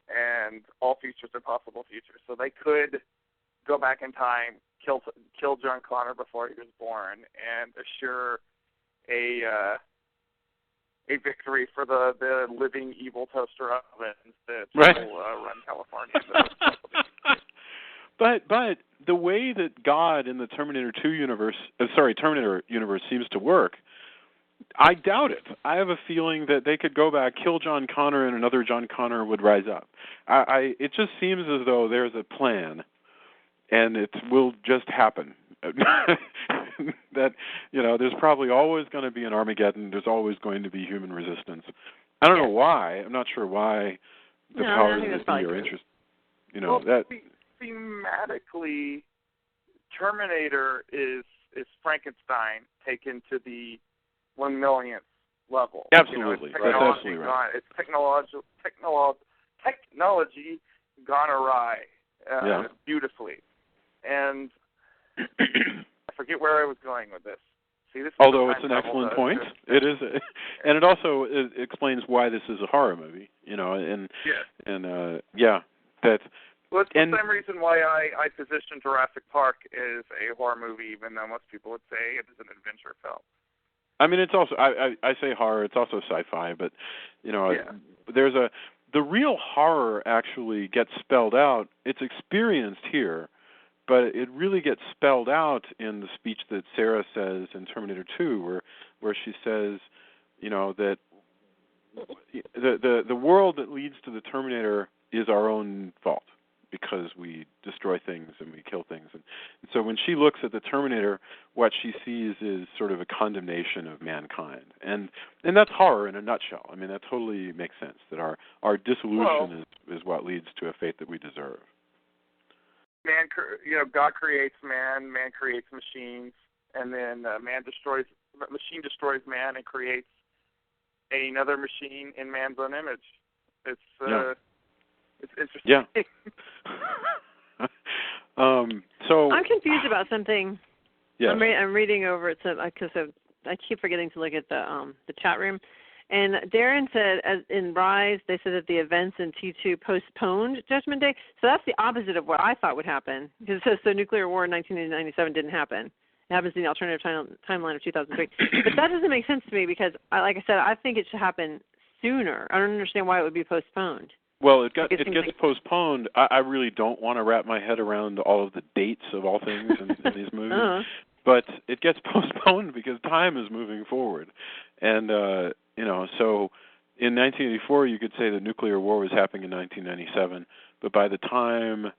and all futures are possible futures. So they could go back in time, kill John Connor before he was born, and assure a victory for the living evil toaster ovens that will run California. But the way that God in the Terminator universe seems to work, I doubt it. I have a feeling that they could go back, kill John Connor, and another John Connor would rise up. It just seems as though there's a plan, and it will just happen. That, there's probably always going to be an Armageddon. There's always going to be human resistance. I don't know why. I'm not sure why the powers that be are interested. Thematically, Terminator is Frankenstein taken to the 1,000,000th level. Absolutely, that's absolutely right. It's technology gone awry beautifully, and I forget where I was going with this. See, this although it's an excellent point, it is, and it also explains why this is a horror movie. That's. Well, it's the same reason why I position Jurassic Park as a horror movie, even though most people would say it is an adventure film. I mean, it's also I say horror. It's also sci-fi, but the real horror actually gets spelled out. It's experienced here, but it really gets spelled out in the speech that Sarah says in Terminator 2, where she says, that the world that leads to the Terminator is our own fault because we destroy things and we kill things. And so when she looks at the Terminator, what she sees is sort of a condemnation of mankind. And that's horror in a nutshell. I mean, that totally makes sense, that our dissolution is what leads to a fate that we deserve. God creates man creates machines, and then machine destroys man and creates another machine in man's own image. It's interesting. Yeah. So I'm confused about something. Yeah. I'm reading over it because I keep forgetting to look at the chat room. And Darren said, as in Rise, they said that the events in T2 postponed Judgment Day. So that's the opposite of what I thought would happen. Because it says so nuclear war in 1997 didn't happen. It happens in the alternative timeline of 2003. But that doesn't make sense to me because, like I said, I think it should happen sooner. I don't understand why it would be postponed. Well, it gets postponed. I really don't want to wrap my head around all of the dates of all things in these movies. Uh-huh. But it gets postponed because time is moving forward. And, so in 1984, you could say the nuclear war was happening in 1997. But by the time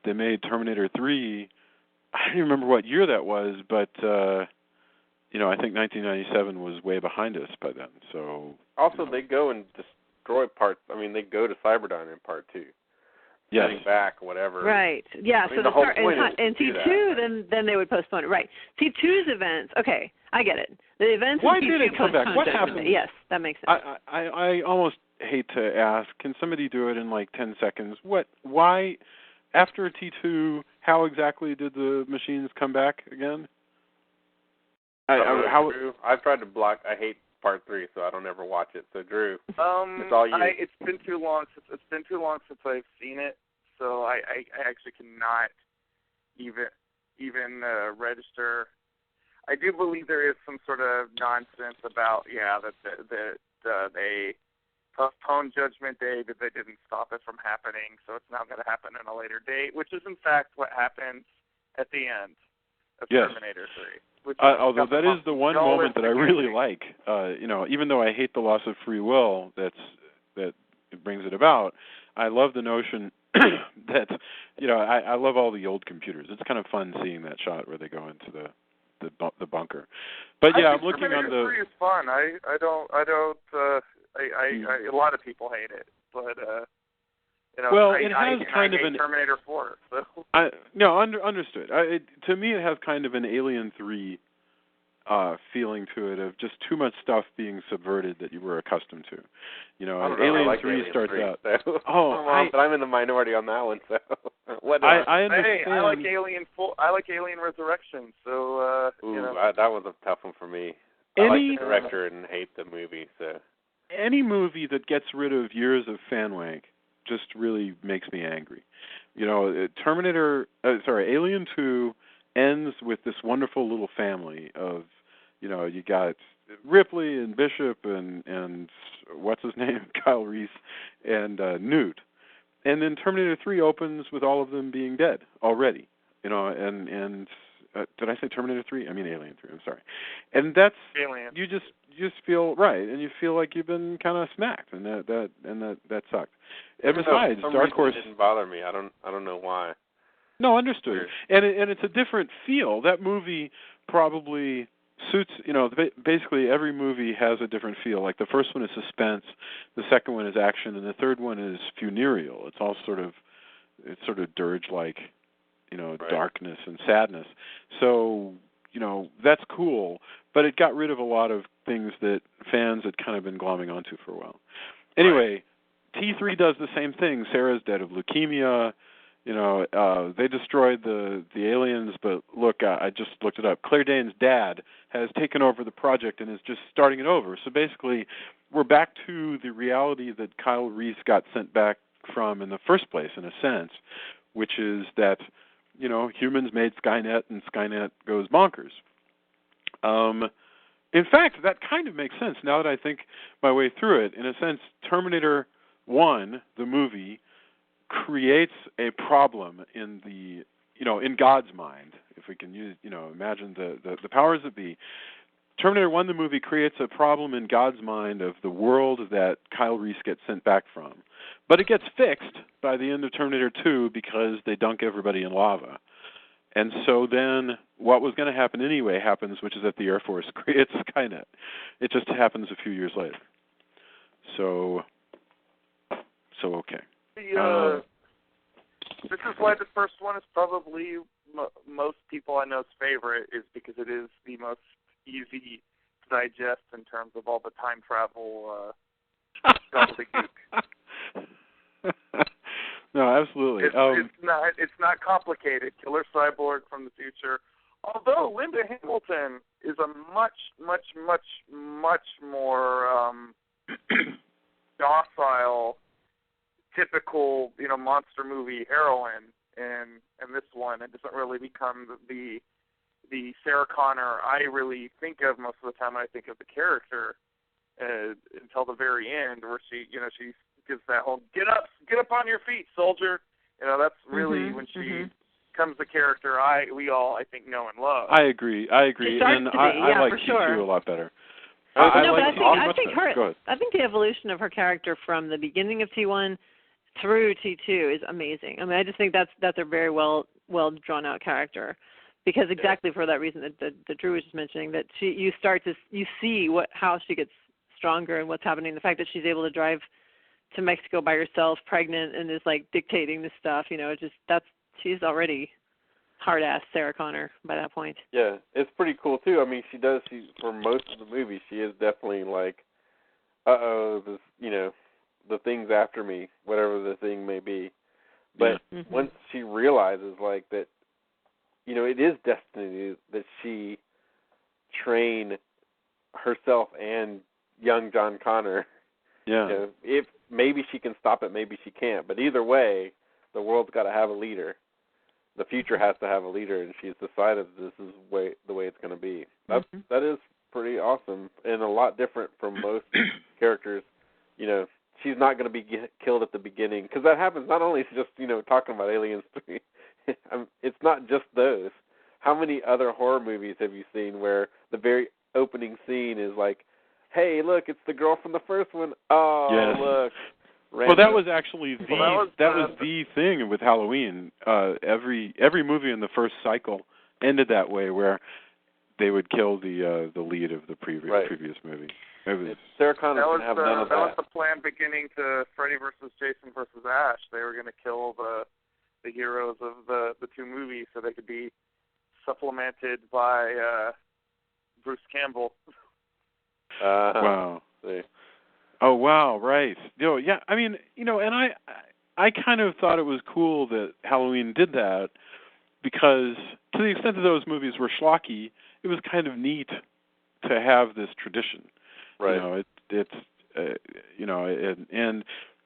they made Terminator 3, I don't even remember what year that was, but, I think 1997 was way behind us by then. So also, they go and destroy parts. I mean, they go to Cyberdyne in part 2. Yes. Getting back, whatever. Right. Yeah. I mean, so the whole point is in T2, then they would postpone it. Right. T2's events. Okay, I get it. The events. Why in T2 did it come back? What happened? Yes, that makes sense. I almost hate to ask. Can somebody do it in like 10 seconds? Why? After T2, how exactly did the machines come back again? Drew, I've tried to block. I hate part 3, so I don't ever watch it. So Drew, it's all you. It's been too long since I've seen it, so I actually cannot even register. I do believe there is some sort of nonsense about that they postponed Judgment Day, but they didn't stop it from happening, so it's now going to happen in a later date, which is in fact what happens at the end of Terminator 3. Although that is the one moment that I really like. Even though I hate the loss of free will that it brings it about, I love the notion that I love all the old computers. It's kind of fun seeing that shot where they go into the bunker. But I'm looking on the. Terminator 3 is fun. A lot of people hate it, but it has kind of an Terminator 4. So. Understood. To me, it has kind of an Alien 3 feeling to it, of just too much stuff being subverted that you were accustomed to. Alien 3 starts out. So. But I'm in the minority on that one. So what? I understand. Hey, I like Alien. I like Alien Resurrection. So that was a tough one for me. I like the director and hate the movie. So any movie that gets rid of years of fanwank just really makes me angry. Alien 2 ends with this wonderful little family of, you got Ripley and Bishop and what's his name, Kyle Reese, and Newt. And then Terminator 3 opens with all of them being dead already. And did I say Terminator 3? I mean Alien 3. I'm sorry. And that's Alien. You just feel right, and you feel like you've been kind of smacked, and that sucked. And besides, Dark Horse didn't bother me. I don't know why. No, understood. And it's a different feel. That movie probably suits. Basically every movie has a different feel. Like the first one is suspense, the second one is action, and the third one is funereal. It's all sort of dirge-like, darkness and sadness. So that's cool, but it got rid of a lot of things that fans had kind of been glomming onto for a while. Anyway, T3 does the same thing. Sarah's dead of leukemia. They destroyed the aliens, but look, I just looked it up. Claire Danes' dad has taken over the project and is just starting it over. So basically, we're back to the reality that Kyle Reese got sent back from in the first place, in a sense, which is that, humans made Skynet and Skynet goes bonkers. In fact, that kind of makes sense now that I think my way through it. In a sense, Terminator 1, the movie, creates a problem in the, in God's mind, if we can use, imagine the powers that be. Terminator 1, the movie, creates a problem in God's mind of the world that Kyle Reese gets sent back from. But it gets fixed by the end of Terminator 2 because they dunk everybody in lava. And so then what was going to happen anyway happens, which is that the Air Force creates Skynet. It just happens a few years later. So okay. This is why the first one is probably most people I know's favorite, is because it is the most easy to digest in terms of all the time travel gobbledygook. No, absolutely. It's not complicated. Killer cyborg from the future. Although Linda Hamilton is a much more docile, typical, monster movie heroine in this one. It doesn't really become the Sarah Connor I really think of most of the time when I think of the character until the very end, where she gives that whole get up on your feet, soldier. That's really when she becomes the character we all I think know and love. I agree, and I like T2 a lot better. I think the evolution of her character from the beginning of T1 through T2 is amazing. I mean, I just think that's a very well drawn out character, because exactly for that reason that Drew was just mentioning, that you see how she gets stronger and what's happening. The fact that she's able to drive to Mexico by herself, pregnant, and is like dictating this stuff. She's already hard ass Sarah Connor by that point. Yeah, it's pretty cool too. I mean, she for most of the movie, she is definitely like, this, the thing's after me, whatever the thing may be. But once she realizes like that, it is destiny that she train herself and young John Connor. Yeah. If maybe she can stop it, maybe she can't. But either way, the world's got to have a leader. The future has to have a leader, and she's decided this is the way it's going to be. That is pretty awesome, and a lot different from most characters. She's not going to be killed at the beginning, because that happens. Not only is just talking about Aliens 3. It's not just those. How many other horror movies have you seen where the very opening scene is like, hey, look, it's the girl from the first one. Oh, yes. Look. Randy. Well, that was actually the thing with Halloween. Every movie in the first cycle ended that way, where they would kill the lead of the previous movie. Sarah Connor didn't have none of that. That was the plan beginning to Freddy versus Jason versus Ash. They were going to kill the heroes of the two movies so they could be supplemented by Bruce Campbell. Wow. Oh, wow, right. Yeah, I mean, and I kind of thought it was cool that Halloween did that, because to the extent that those movies were schlocky, it was kind of neat to have this tradition. Right.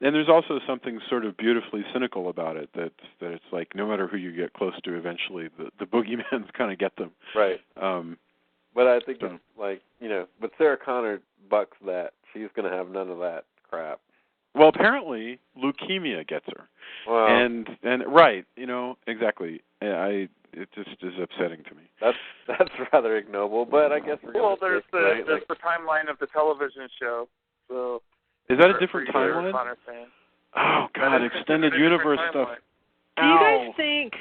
And there's also something sort of beautifully cynical about it, that it's like no matter who you get close to, eventually the boogeyman's kind of get them. Right. But I think it's like, but Sarah Connor bucks that. She's going to have none of that crap. Well, apparently leukemia gets her. Wow. And right, exactly. It just is upsetting to me. That's rather ignoble, but I guess we're going to there's the timeline of the television show. So is that a different timeline? Oh God, extended universe stuff. Do you guys think,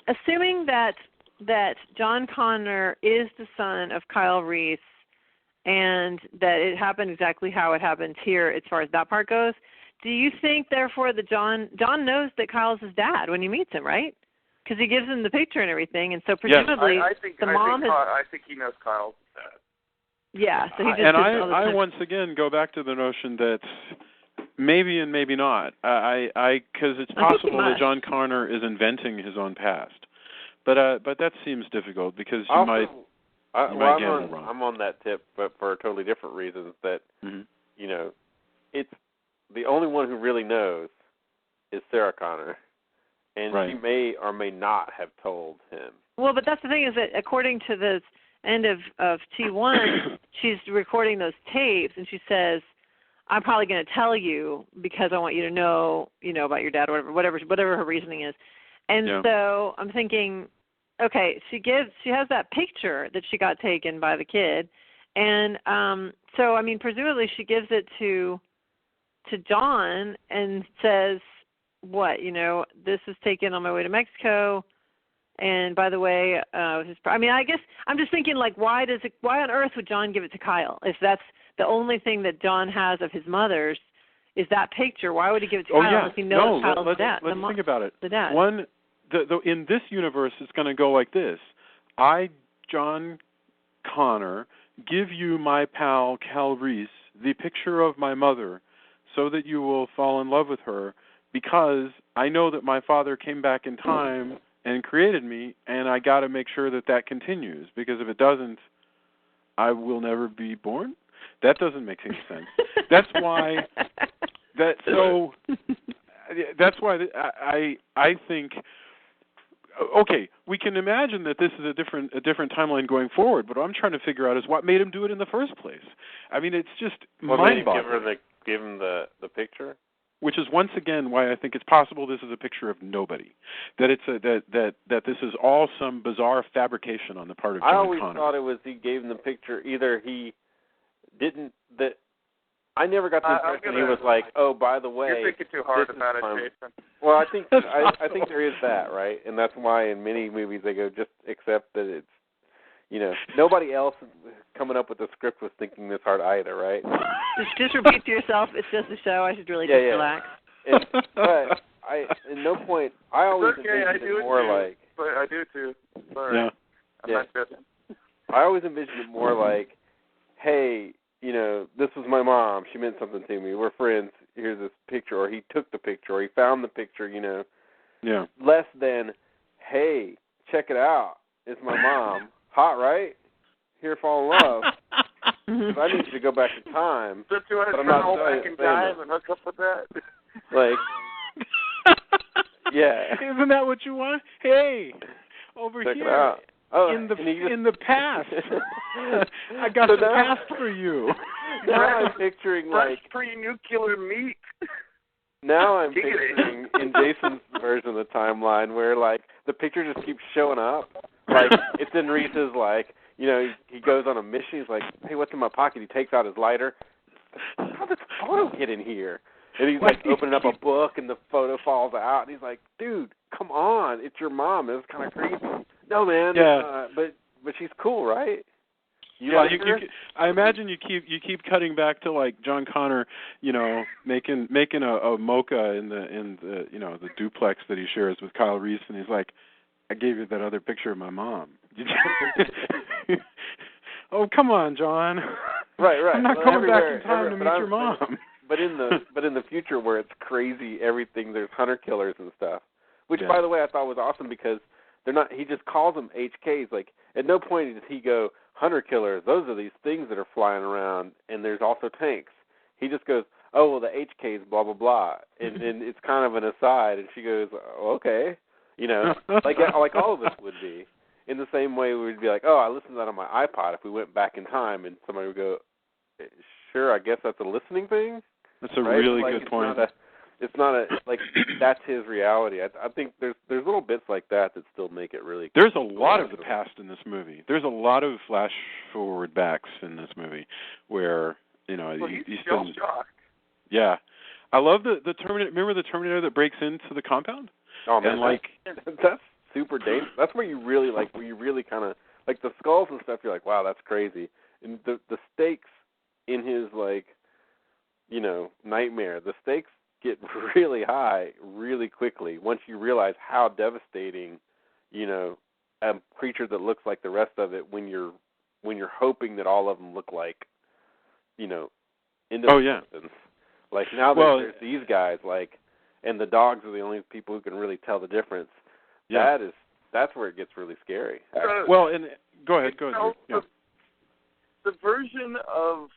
assuming that John Connor is the son of Kyle Reese, and that it happened exactly how it happened here as far as that part goes, do you think, therefore, that John knows that Kyle's his dad when he meets him, right? Because he gives him the picture and everything, and so presumably I think he knows Kyle's dad. Yeah, so he just and I once again go back to the notion that maybe and maybe not. Because it's possible that John Connor is inventing his own past, but that seems difficult, because you might. I'm on that tip, but for totally different reasons. That it's the only one who really knows is Sarah Connor, and she may or may not have told him. Well, but that's the thing, is that according to the end of T1, she's recording those tapes, and she says, I'm probably going to tell you because I want you to know, about your dad, or whatever her reasoning is. And so I'm thinking, okay, she has that picture that she got taken by the kid, and so I mean, presumably she gives it to John and says, what, this is taken on my way to Mexico. And by the way, I guess I'm just thinking, like, why on earth would John give it to Kyle if that's the only thing that John has of his mother's is that picture? Why would he give it to Kyle unless he knows Kyle's dad? Let's think about it. The dad. In this universe, it's going to go like this: I, John Connor, give you my pal Cal Reese the picture of my mother, so that you will fall in love with her, because I know that my father came back in time and created me, and I got to make sure that continues, because if it doesn't, I will never be born. That doesn't make any sense. That's why. That's why I think. Okay, we can imagine that this is a different timeline going forward, but what I'm trying to figure out is what made him do it in the first place. I mean, it's just mind-boggling. Give him the picture. Which is once again why I think it's possible this is a picture of nobody. That it's that this is all some bizarre fabrication on the part of John Connor. I always thought it was he gave him the picture. Either he didn't. I never got the impression he was like, oh, by the way. You're thinking too hard about it, Jason. Well, I think I think there is that, right? And that's why in many movies they go, just accept that it's, nobody else coming up with the script was thinking this hard either, right? Just repeat to yourself, it's just a show. I should really just relax. But at no point, I always envisioned it more like. But I do too. Sorry. Yeah. I'm not kidding. I always envisioned it more like, hey, this was my mom. She meant something to me. We're friends. Here's this picture. Or he took the picture. Or he found the picture, Yeah. Less than, hey, check it out. It's my mom. Hot, right? Here, fall in love. I need you to go back in time. Don't you want to travel back in time and hook up with that? Like, yeah. Isn't that what you want? Hey, over check here. It out. Oh, in the past. I got the past for you. Now I'm picturing like pre-nuclear meat. Now I'm picturing in Jason's version of the timeline where like the picture just keeps showing up. Like it's in Reese's like, he goes on a mission, he's like, hey, what's in my pocket? He takes out his lighter. How did this photo get in here? And he's like opening up a book and the photo falls out and he's like, dude, come on, it's your mom. It was kind of creepy. No, man. Yeah. But she's cool, right? I imagine you keep cutting back to like John Connor, making a mocha in the the duplex that he shares with Kyle Reese, and he's like, I gave you that other picture of my mom. Oh, come on, John. Right. I'm not going back in time to meet your mom. But in the future where it's crazy, everything, there's hunter killers and stuff. Which, by the way, I thought was awesome because they're not. He just calls them HKs. Like at no point does he go hunter killers. Those are these things that are flying around, and there's also tanks. He just goes, oh well, the HKs, blah blah blah, and it's kind of an aside. And she goes, oh, okay, like all of us would be. In the same way, we would be like, oh, I listened to that on my iPod. If we went back in time, and somebody would go, sure, I guess that's a listening thing. That's a really good point. It's not like that's his reality. I think there's little bits like that still make it really. There's a lot of the past in this movie. There's a lot of flash forward backs in this movie where he's still shocked. Yeah, I love the Terminator. Remember the Terminator that breaks into the compound? Oh man, and that's super dangerous. That's where you really kind of like the skulls and stuff. You're like, wow, that's crazy. And the stakes in his nightmare. The stakes get really high really quickly once you realize how devastating, a creature that looks like the rest of it when you're hoping that all of them look like, Oh yeah. Like now there's these guys and the dogs are the only people who can really tell the difference. Yeah. That's where it gets really scary. Well, and go ahead. Yeah. The version of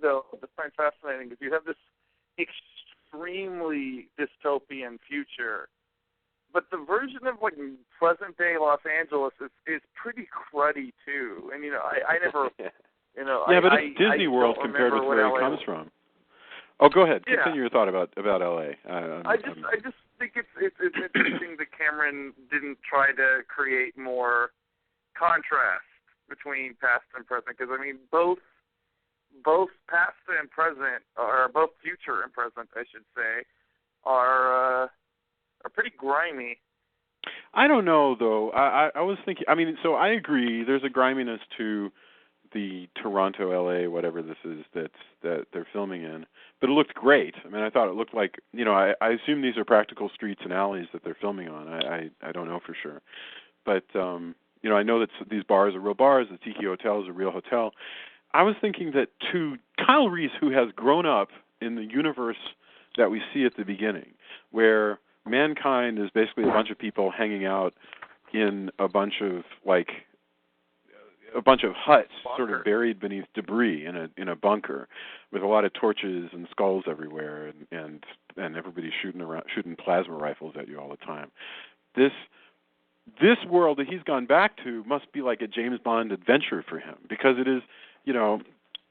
though that's quite fascinating because you have this extremely dystopian future, but the version of present day Los Angeles is pretty cruddy too. And I never You know, yeah, but it's Disney World compared with where he comes from. Oh, go ahead. Continue your thought about L.A. I just think it's interesting that Cameron didn't try to create more contrast between past and present, because I mean both past and present, or both future and present, I should say, are pretty grimy. I don't know though. I was thinking. I mean, so I agree. There's a griminess to the Toronto, LA, whatever this is that they're filming in, but it looked great. I mean, I thought it looked like, you know, I assume these are practical streets and alleys that they're filming on. I don't know for sure, but you know, I know that these bars are real bars. The Tiki Hotel is a real hotel. I was thinking that to Kyle Reese, who has grown up in the universe that we see at the beginning, where mankind is basically a bunch of people hanging out in a bunch of huts sort of buried beneath debris in a bunker with a lot of torches and skulls everywhere, and everybody shooting plasma rifles at you all the time. This world that he's gone back to must be like a James Bond adventure for him, because it is, you know,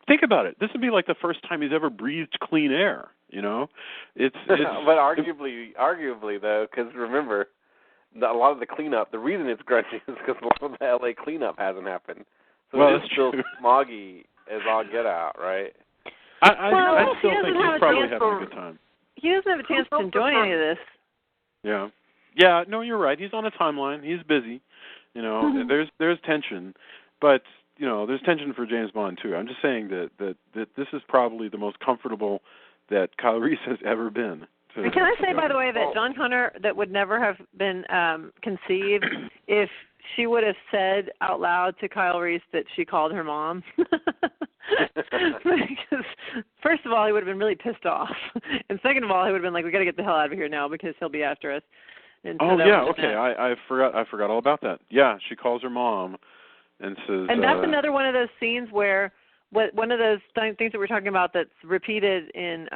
think about it. This would be like the first time he's ever breathed clean air, you know? It's but arguably though, because remember, a lot of the cleanup, the reason it's grungy is because a lot of the LA cleanup hasn't happened. So well, it's still smoggy as all get out, right? I still think he's probably having a good time. He doesn't have a chance to enjoy any of this. Yeah. Yeah, no, you're right. He's on a timeline. He's busy. You know, there's tension, but you know, there's tension for James Bond too. I'm just saying that this is probably the most comfortable that Kyle Reese has ever been. And can I say, by the way, that John Connor, that would never have been conceived if she would have said out loud to Kyle Reese that she called her mom. Because first of all, he would have been really pissed off, and second of all, he would have been like, "We got to get the hell out of here now because he'll be after us." And so okay. I forgot all about that. Yeah, she calls her mom and says. And that's another one of those scenes where one of those things that we're talking about that's repeated in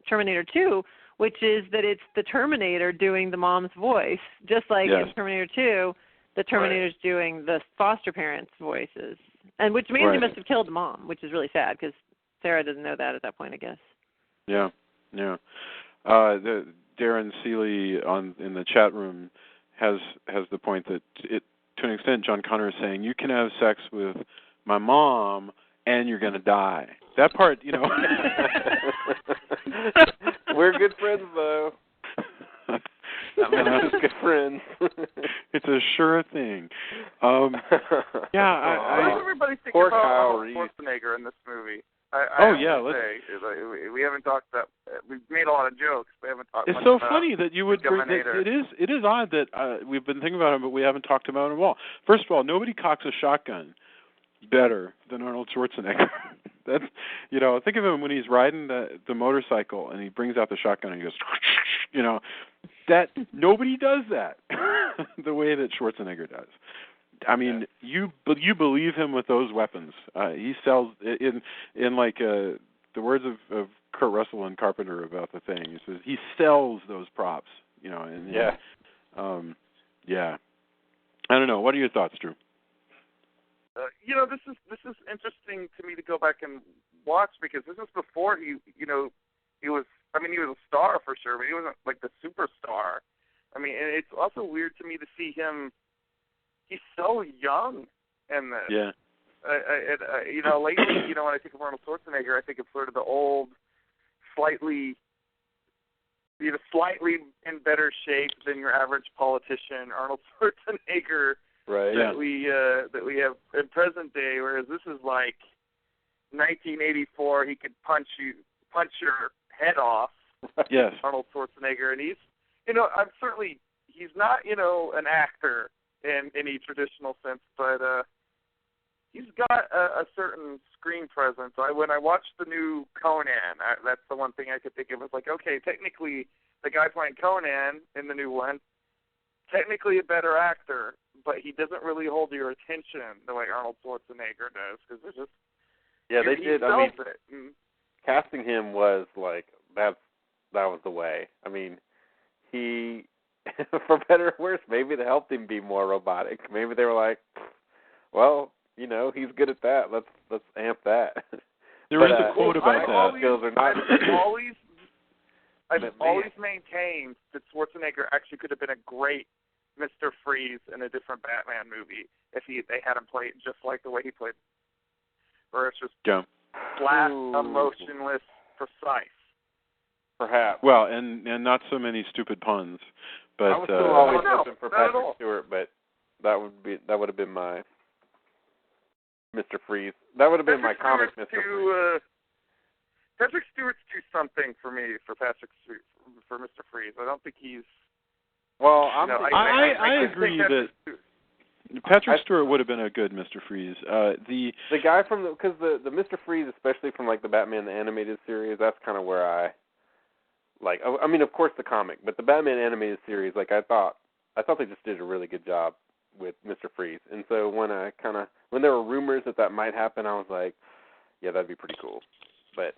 Terminator 2, which is that it's the Terminator doing the mom's voice, just like in Terminator 2, the Terminator's doing the foster parents' voices, and which means he must have killed the mom, which is really sad because Sarah doesn't know that at that point, I guess. Yeah. Darren Seeley in the chat room has the point that to an extent, John Connor is saying you can have sex with my mom and you're going to die. That part, you know. We're good friends, though. We're just good friends. It's a sure thing. What does everybody think about Arnold Schwarzenegger in this movie? We haven't talked about. We've made a lot of jokes. We haven't talked. It's so funny that you would. It is odd that we've been thinking about him, but we haven't talked about him at all. First of all, nobody cocks a shotgun better than Arnold Schwarzenegger. That's, you know, think of him when he's riding the motorcycle and he brings out the shotgun and he goes, you know, that nobody does that the way that Schwarzenegger does. I mean, you believe him with those weapons. He sells in like the words of Kurt Russell and Carpenter about the thing. He says he sells those props. You know, and I don't know. What are your thoughts, Drew? You know, this is interesting to me to go back and watch, because this is before he was a star for sure, but he wasn't like the superstar. I mean, and it's also weird to me to see him. He's so young in this. Yeah. Lately, when I think of Arnold Schwarzenegger, I think of sort of the old, slightly in better shape than your average politician, Arnold Schwarzenegger. Right. That we have in present day, whereas this is like 1984. He could punch your head off. Yes. Arnold Schwarzenegger, and he's not an actor in any traditional sense, but he's got a certain screen presence. When I watched the new Conan, that's the one thing I could think of. It's like, okay, technically the guy playing Conan in the new one, technically a better actor, but he doesn't really hold your attention the way Arnold Schwarzenegger does, because it's just they did. I mean, it. Casting him was like that was the way. I mean, he, for better or worse, maybe they helped him be more robotic. Maybe they were like, well, he's good at that. Let's amp that. There is a quote about that. Skills are not. I've always maintained that Schwarzenegger actually could have been a great Mr. Freeze in a different Batman movie if they had him play it just like the way he played, where it's just flat, emotionless, precise. Perhaps. Well, and not so many stupid puns. But I was still always hoping for Patrick Stewart, but that would have been my Mr. Freeze. That would have been my comic Mr. Freeze. Patrick Stewart's too something for me for Mr. Freeze. I don't think he's. Well, I agree that Patrick Stewart would have been a good Mr. Freeze. The guy from because the Mr. Freeze, especially from like the Batman the Animated Series, that's kind of where I like. I mean, of course the comic, but the Batman Animated Series, like I thought they just did a really good job with Mr. Freeze. And so when there were rumors that might happen, I was like, yeah, that'd be pretty cool. But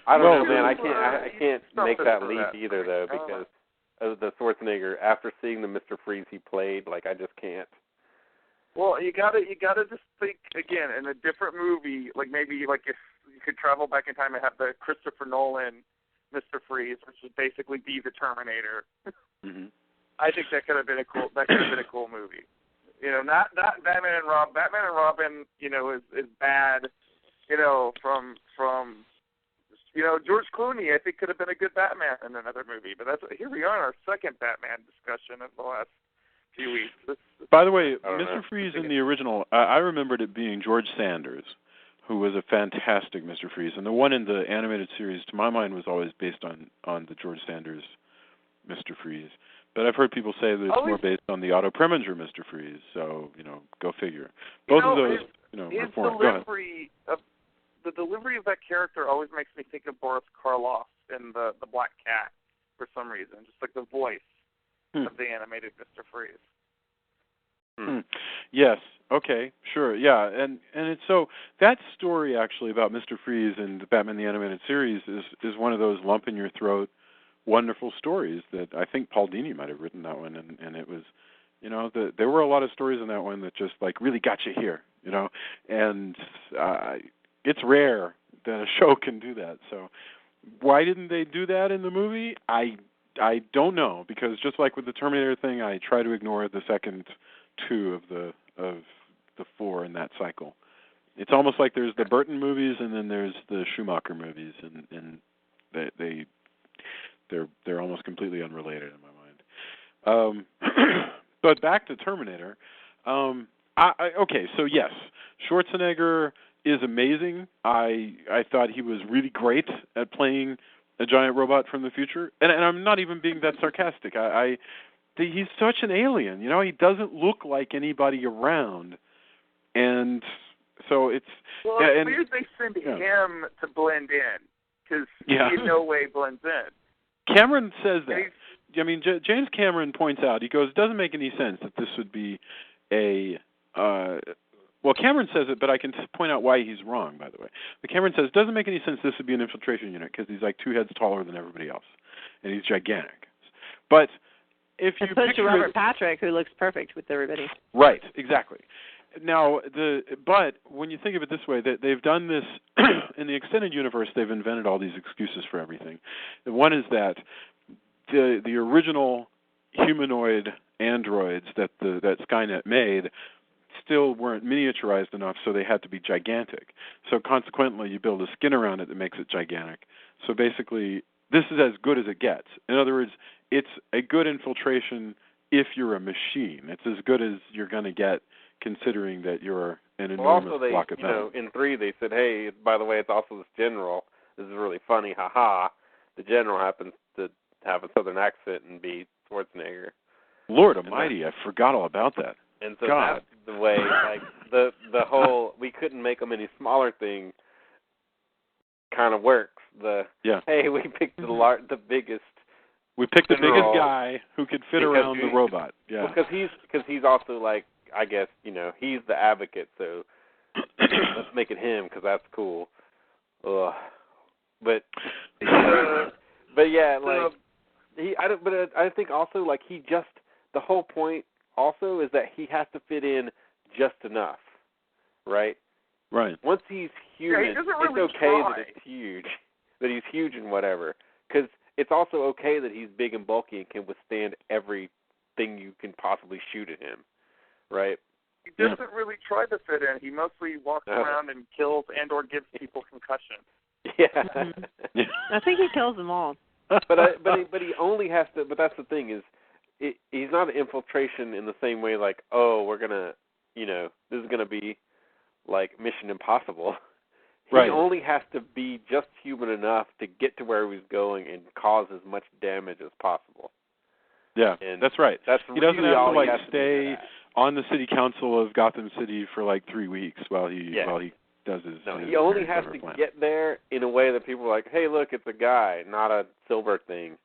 I don't know, man. I can't make that leap either, though, because of the Schwarzenegger. After seeing the Mr. Freeze he played, like I just can't. Well, you gotta just think again in a different movie, like maybe like if you could travel back in time and have the Christopher Nolan Mr. Freeze, which would basically be the Terminator. Mm-hmm. I think that could have been a cool movie. Not Batman and Robin. Batman and Robin, is bad. From George Clooney, I think could have been a good Batman in another movie. But here we are in our second Batman discussion of the last few weeks. By the way, Mr. Freeze in the original, I remembered it being George Sanders, who was a fantastic Mr. Freeze, and the one in the animated series, to my mind, was always based on the George Sanders Mr. Freeze. But I've heard people say that it's more based on the Otto Preminger Mr. Freeze. So go figure. Both of those, his reformed. The delivery of that character always makes me think of Boris Karloff in the Black Cat for some reason, just like the voice of the animated Mr. Freeze. Yes. Okay. Sure. Yeah. And it's so that story actually about Mr. Freeze and the Batman the Animated Series is one of those lump in your throat wonderful stories that I think Paul Dini might have written that one, and it was, there were a lot of stories in that one that just like really got you here, and it's rare that a show can do that. So why didn't they do that in the movie? I don't know, because just like with the Terminator thing, I try to ignore the second two of the four in that cycle. It's almost like there's the Burton movies and then there's the Schumacher movies, and they're almost completely unrelated in my mind. But back to Terminator. Okay, so yes, Schwarzenegger is amazing. I thought he was really great at playing a giant robot from the future, and I'm not even being that sarcastic. He's such an alien. He doesn't look like anybody around, and so it's. Well, it's weird they send him to blend in, because he in no way blends in. Cameron says that. James Cameron points out, he goes, it doesn't make any sense that this would be a, well, Cameron says it, but I can point out why he's wrong, by the way. But Cameron says, it doesn't make any sense this would be an infiltration unit, because he's like 2 heads taller than everybody else, and he's gigantic. But if you picture Robert Patrick, who looks perfect with everybody. Right, exactly. Now, but when you think of it this way, they've done this in the extended universe. They've invented all these excuses for everything. And one is that the original humanoid androids that Skynet made still weren't miniaturized enough, so they had to be gigantic. So consequently, you build a skin around it that makes it gigantic. So basically, this is as good as it gets. In other words, it's a good infiltration if you're a machine. It's as good as you're going to get, considering that you're an enormous block of metal. In 3, they said, hey, by the way, it's also this general. This is really funny, haha. The general happens to have a southern accent and be Schwarzenegger. Lord Almighty, I forgot all about that. And so that's the way, like, the whole, we couldn't make them any smaller thing kind of works. Hey, we picked the biggest. We picked the biggest guy who could fit around the robot. Yeah. Because he's also like, I guess, he's the advocate, so let's make it him because that's cool. Ugh. But yeah, like I think also like the whole point also is that he has to fit in just enough. right? Right. Once he's human, he doesn't really it's okay try. that it's huge, that he's huge and whatever. Because it's also okay that he's big and bulky and can withstand everything you can possibly shoot at him, right? He doesn't really try to fit in. He mostly walks around and kills and or gives people concussion. Yeah. Mm-hmm. I think he kills them all. But he only has to. But that's the thing is, he's not an infiltration in the same way. Like, oh, we're gonna, this is gonna be like Mission Impossible. He only has to be just human enough to get to where he's going and cause as much damage as possible. Yeah, and that's right. He doesn't really have to he has stay on the city council of Gotham City for 3 weeks while he does his. No, his he only has to plan. get there in a way that people are like, hey, look, it's a guy, not a silver thing.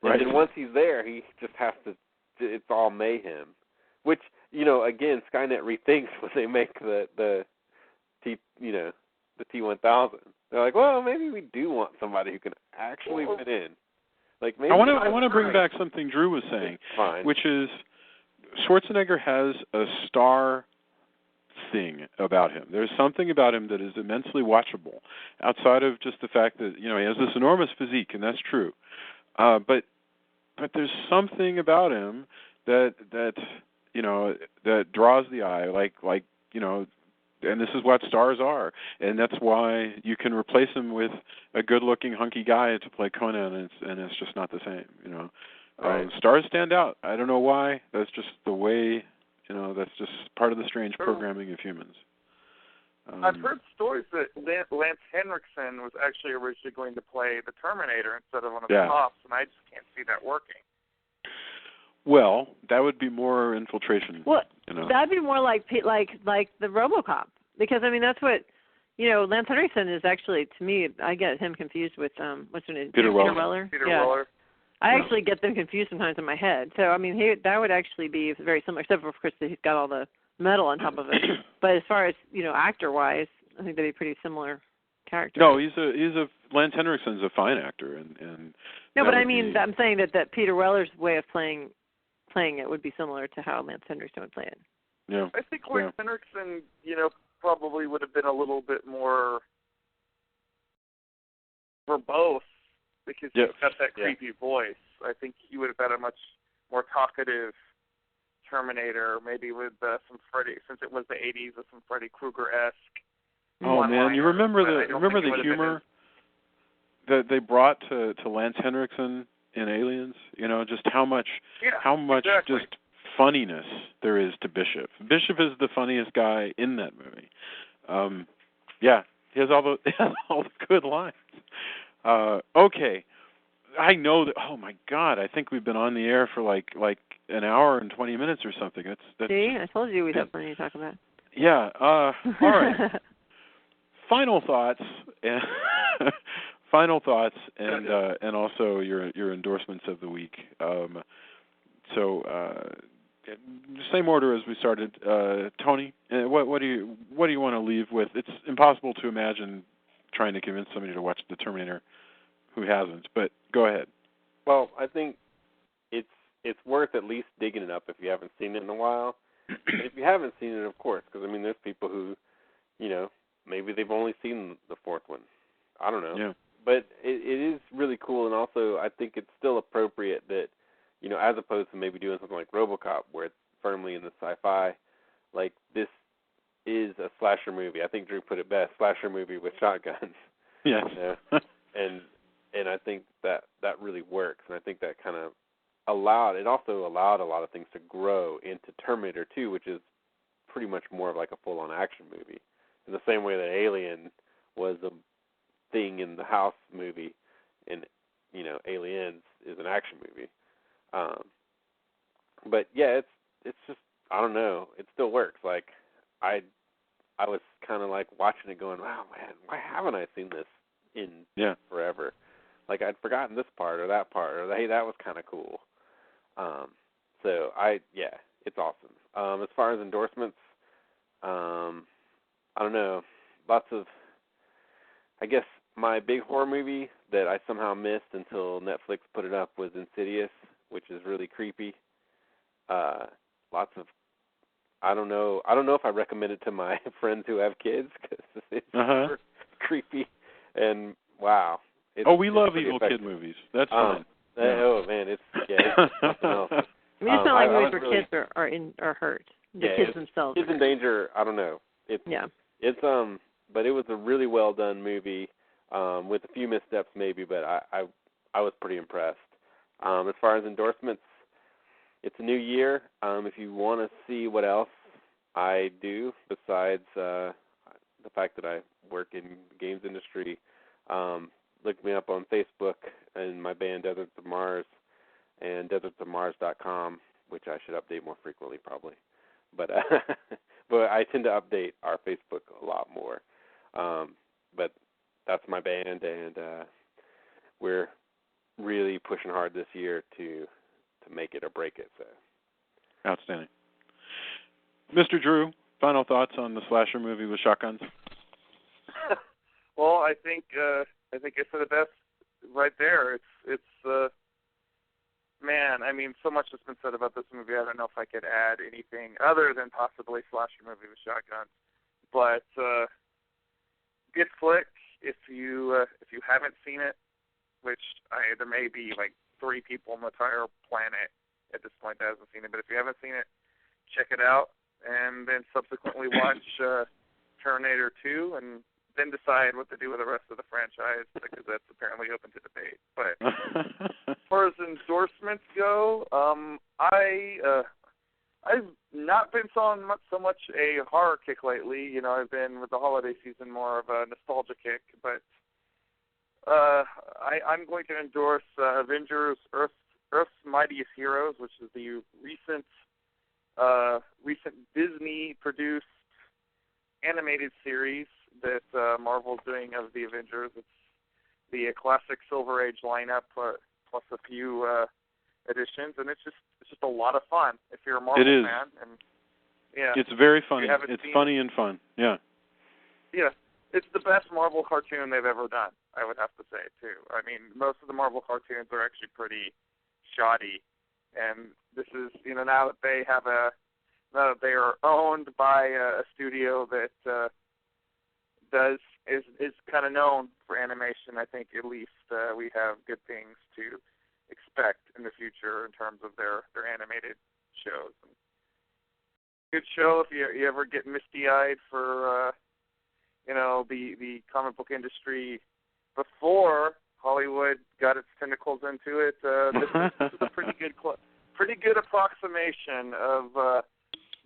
Right. And then once he's there, he just has to. It's all mayhem, which again, Skynet rethinks when they make the T-1000. They're like, well, maybe we do want somebody who can actually fit in. Like maybe I want to bring back something Drew was saying, which is Schwarzenegger has a star thing about him. There's something about him that is immensely watchable, outside of just the fact that he has this enormous physique, and that's true. But there's something about him that draws the eye, and this is what stars are, and that's why you can replace him with a good-looking, hunky guy to play Conan, and it's just not the same. Right. Stars stand out. I don't know why. That's just the way. That's just part of the strange programming of humans. I've heard stories that Lance Henriksen was actually originally going to play the Terminator instead of one of the cops, and I just can't see that working. Well, that would be more infiltration. Well, that'd be more like the RoboCop, because that's what Lance Henriksen is actually, to me. I get him confused with what's her name? Peter Weller. Peter Weller. I actually get them confused sometimes in my head. So that would actually be very similar, except for, of course, that he's got all the metal on top of it. But as far as actor-wise, I think they'd be pretty similar characters. No, Lance Henriksen's a fine actor, and no, but I'm saying that Peter Weller's way of playing it would be similar to how Lance Henriksen would play it. Yeah. I think Lance Henriksen, probably would have been a little bit more verbose because he's got that creepy voice. I think he would have been a much more talkative Terminator, maybe with some Freddy, since it was the 80s, with some Freddy Krueger-esque. Oh man, you remember the humor that they brought to Lance Henriksen in Aliens? Just how much just funniness there is to Bishop. Bishop is the funniest guy in that movie. He has all the good lines. Okay. I know that. Oh my God! I think we've been on the air for like an hour and 20 minutes or something. That's See, I told you we'd have plenty to talk about. Yeah. All right. Final thoughts. Final thoughts, and also your endorsements of the week. Same order as we started. Tony, what do you want to leave with? It's impossible to imagine trying to convince somebody to watch The Terminator who hasn't, but go ahead. Well, I think it's worth at least digging it up if you haven't seen it in a while. And if you haven't seen it, of course, because there's people who, maybe they've only seen the fourth one. I don't know. Yeah. But it is really cool, and also I think it's still appropriate that, as opposed to maybe doing something like RoboCop, where it's firmly in the sci-fi, like this is a slasher movie. I think Drew put it best: slasher movie with shotguns. Yes. And I think that really works, and I think that kind of allowed a lot of things to grow into Terminator 2, which is pretty much more of like a full-on action movie, in the same way that Alien was a thing in the house movie, and Aliens is an action movie. But yeah, it's just, I don't know, it still works. Like I was kind of like watching it, going, wow, man, why haven't I seen this in forever? Like I'd forgotten this part or that part, or hey, that was kind of cool. It's awesome. As far as endorsements, I don't know, lots of, I guess my big horror movie that I somehow missed until Netflix put it up was Insidious, which is really creepy. I don't know if I recommend it to my friends who have kids because it's super creepy and wow. We love evil kid movies. That's fun. Oh man, it's something else. I mean, it's not like movies where kids are hurt. The kids themselves. Kids in danger. I don't know. It's but it was a really well done movie with a few missteps maybe, but I was pretty impressed. As far as endorsements, it's a new year. If you want to see what else I do besides the fact that I work in the games industry, look me up on Facebook and my band Deserts of Mars and desertsofmars.com, which I should update more frequently probably. But but I tend to update our Facebook a lot more. But that's my band, and we're really pushing hard this year to make it or break it. So outstanding. Mr. Drew, final thoughts on the slasher movie with shotguns? Well, I think I said it best right there. It's man, I mean, so much has been said about this movie. I don't know if I could add anything other than possibly slasher movie with shotguns. But good flick if you haven't seen it, which there may be like 3 people on the entire planet at this point that hasn't seen it. But if you haven't seen it, check it out, and then subsequently watch Terminator 2, and then decide what to do with the rest of the franchise, because that's apparently open to debate. But as far as endorsements go, I've not been so much a horror kick lately. You know, I've been with the holiday season more of a nostalgia kick. But I'm going to endorse Avengers: Earth's Mightiest Heroes, which is the recent Disney-produced animated series that Marvel's doing of the Avengers. It's the classic Silver Age lineup plus a few additions, and it's just a lot of fun if you're a Marvel fan. And it's very funny. It's funny and fun. Yeah. Yeah, it's the best Marvel cartoon they've ever done, I would have to say too. I mean, most of the Marvel cartoons are actually pretty shoddy, and this is, you know, now that they are owned by a studio that is kind of known for animation. I think at least we have good things to expect in the future in terms of their animated shows. Good show if you ever get misty-eyed for the comic book industry before Hollywood got its tentacles into it. This is a pretty good approximation of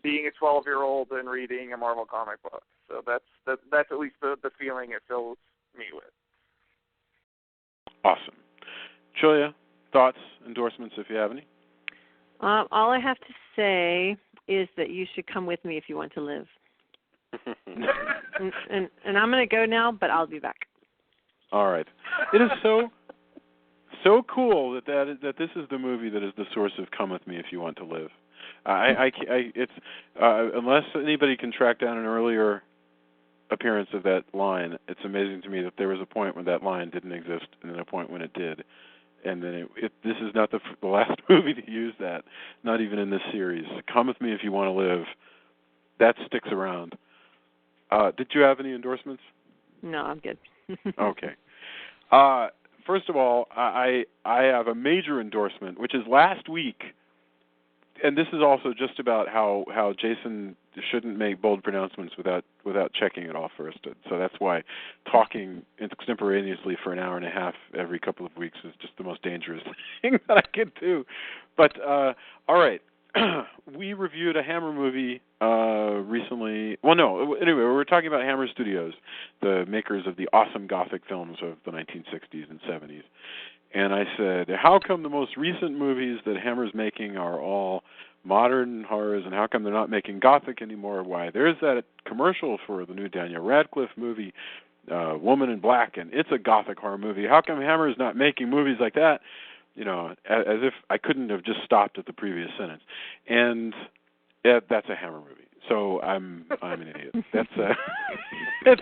being a 12-year-old and reading a Marvel comic book. So that's at least the feeling it fills me with. Awesome. Julia, thoughts, endorsements, if you have any? All I have to say is that you should come with me if you want to live. and I'm going to go now, but I'll be back. All right. It is so cool that this is the movie that is the source of "Come with me if you want to live." It's unless anybody can track down an earlier appearance of that line, it's amazing to me that there was a point when that line didn't exist, and then a point when it did, and then this is not the last movie to use that, not even in this series. "Come with me if you want to live," that sticks around. Did you have any endorsements? No, I'm good. Okay. First of all, I have a major endorsement, which is last week. And this is also just about how Jason shouldn't make bold pronouncements without checking it all first. So that's why talking extemporaneously for an hour and a half every couple of weeks is just the most dangerous thing that I could do. But all right, we reviewed a Hammer movie recently. Well, no, anyway, we were talking about Hammer Studios, the makers of the awesome Gothic films of the 1960s and 70s. And I said, how come the most recent movies that Hammer's making are all modern horrors, and how come they're not making Gothic anymore? Why? There's that commercial for the new Daniel Radcliffe movie, Woman in Black, and it's a Gothic horror movie. How come Hammer's not making movies like that? You know, as if I couldn't have just stopped at the previous sentence. And that's a Hammer movie. So I'm an idiot. That's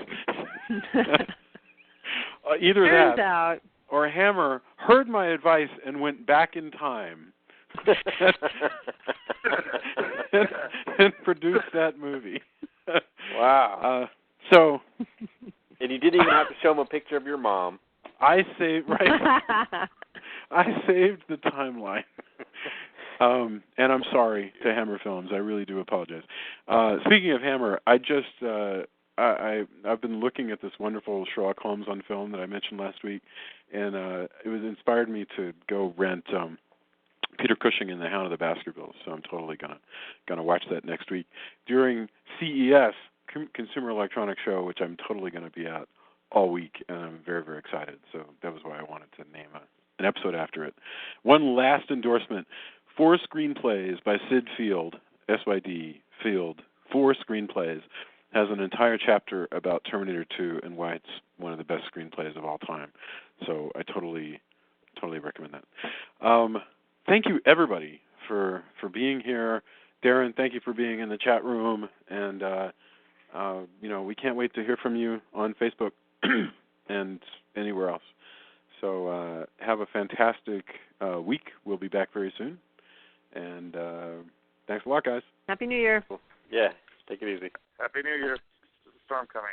either Turns that. out. Or Hammer heard my advice and went back in time. and produced that movie. Wow. So. And you didn't even have to show him a picture of your mom. I saved the timeline. And I'm sorry to Hammer Films. I really do apologize. Speaking of Hammer, I just I've been looking at this wonderful Sherlock Holmes on film that I mentioned last week, and it was inspired me to go rent Peter Cushing and the Hound of the Baskervilles. So I'm totally gonna watch that next week during CES, Consumer Electronic Show, which I'm totally gonna be at all week, and I'm very, very excited. So that was why I wanted to name an episode after it. One last endorsement: 4 Screenplays by Sid Field, SYD Field. 4 Screenplays has an entire chapter about Terminator 2 and why it's one of the best screenplays of all time. So I totally recommend that. Thank you, everybody, for being here. Darren, thank you for being in the chat room, and we can't wait to hear from you on Facebook and anywhere else. So have a fantastic week. We'll be back very soon. And thanks a lot, guys. Happy New Year. Yeah, take it easy. Happy New Year. There's a storm coming.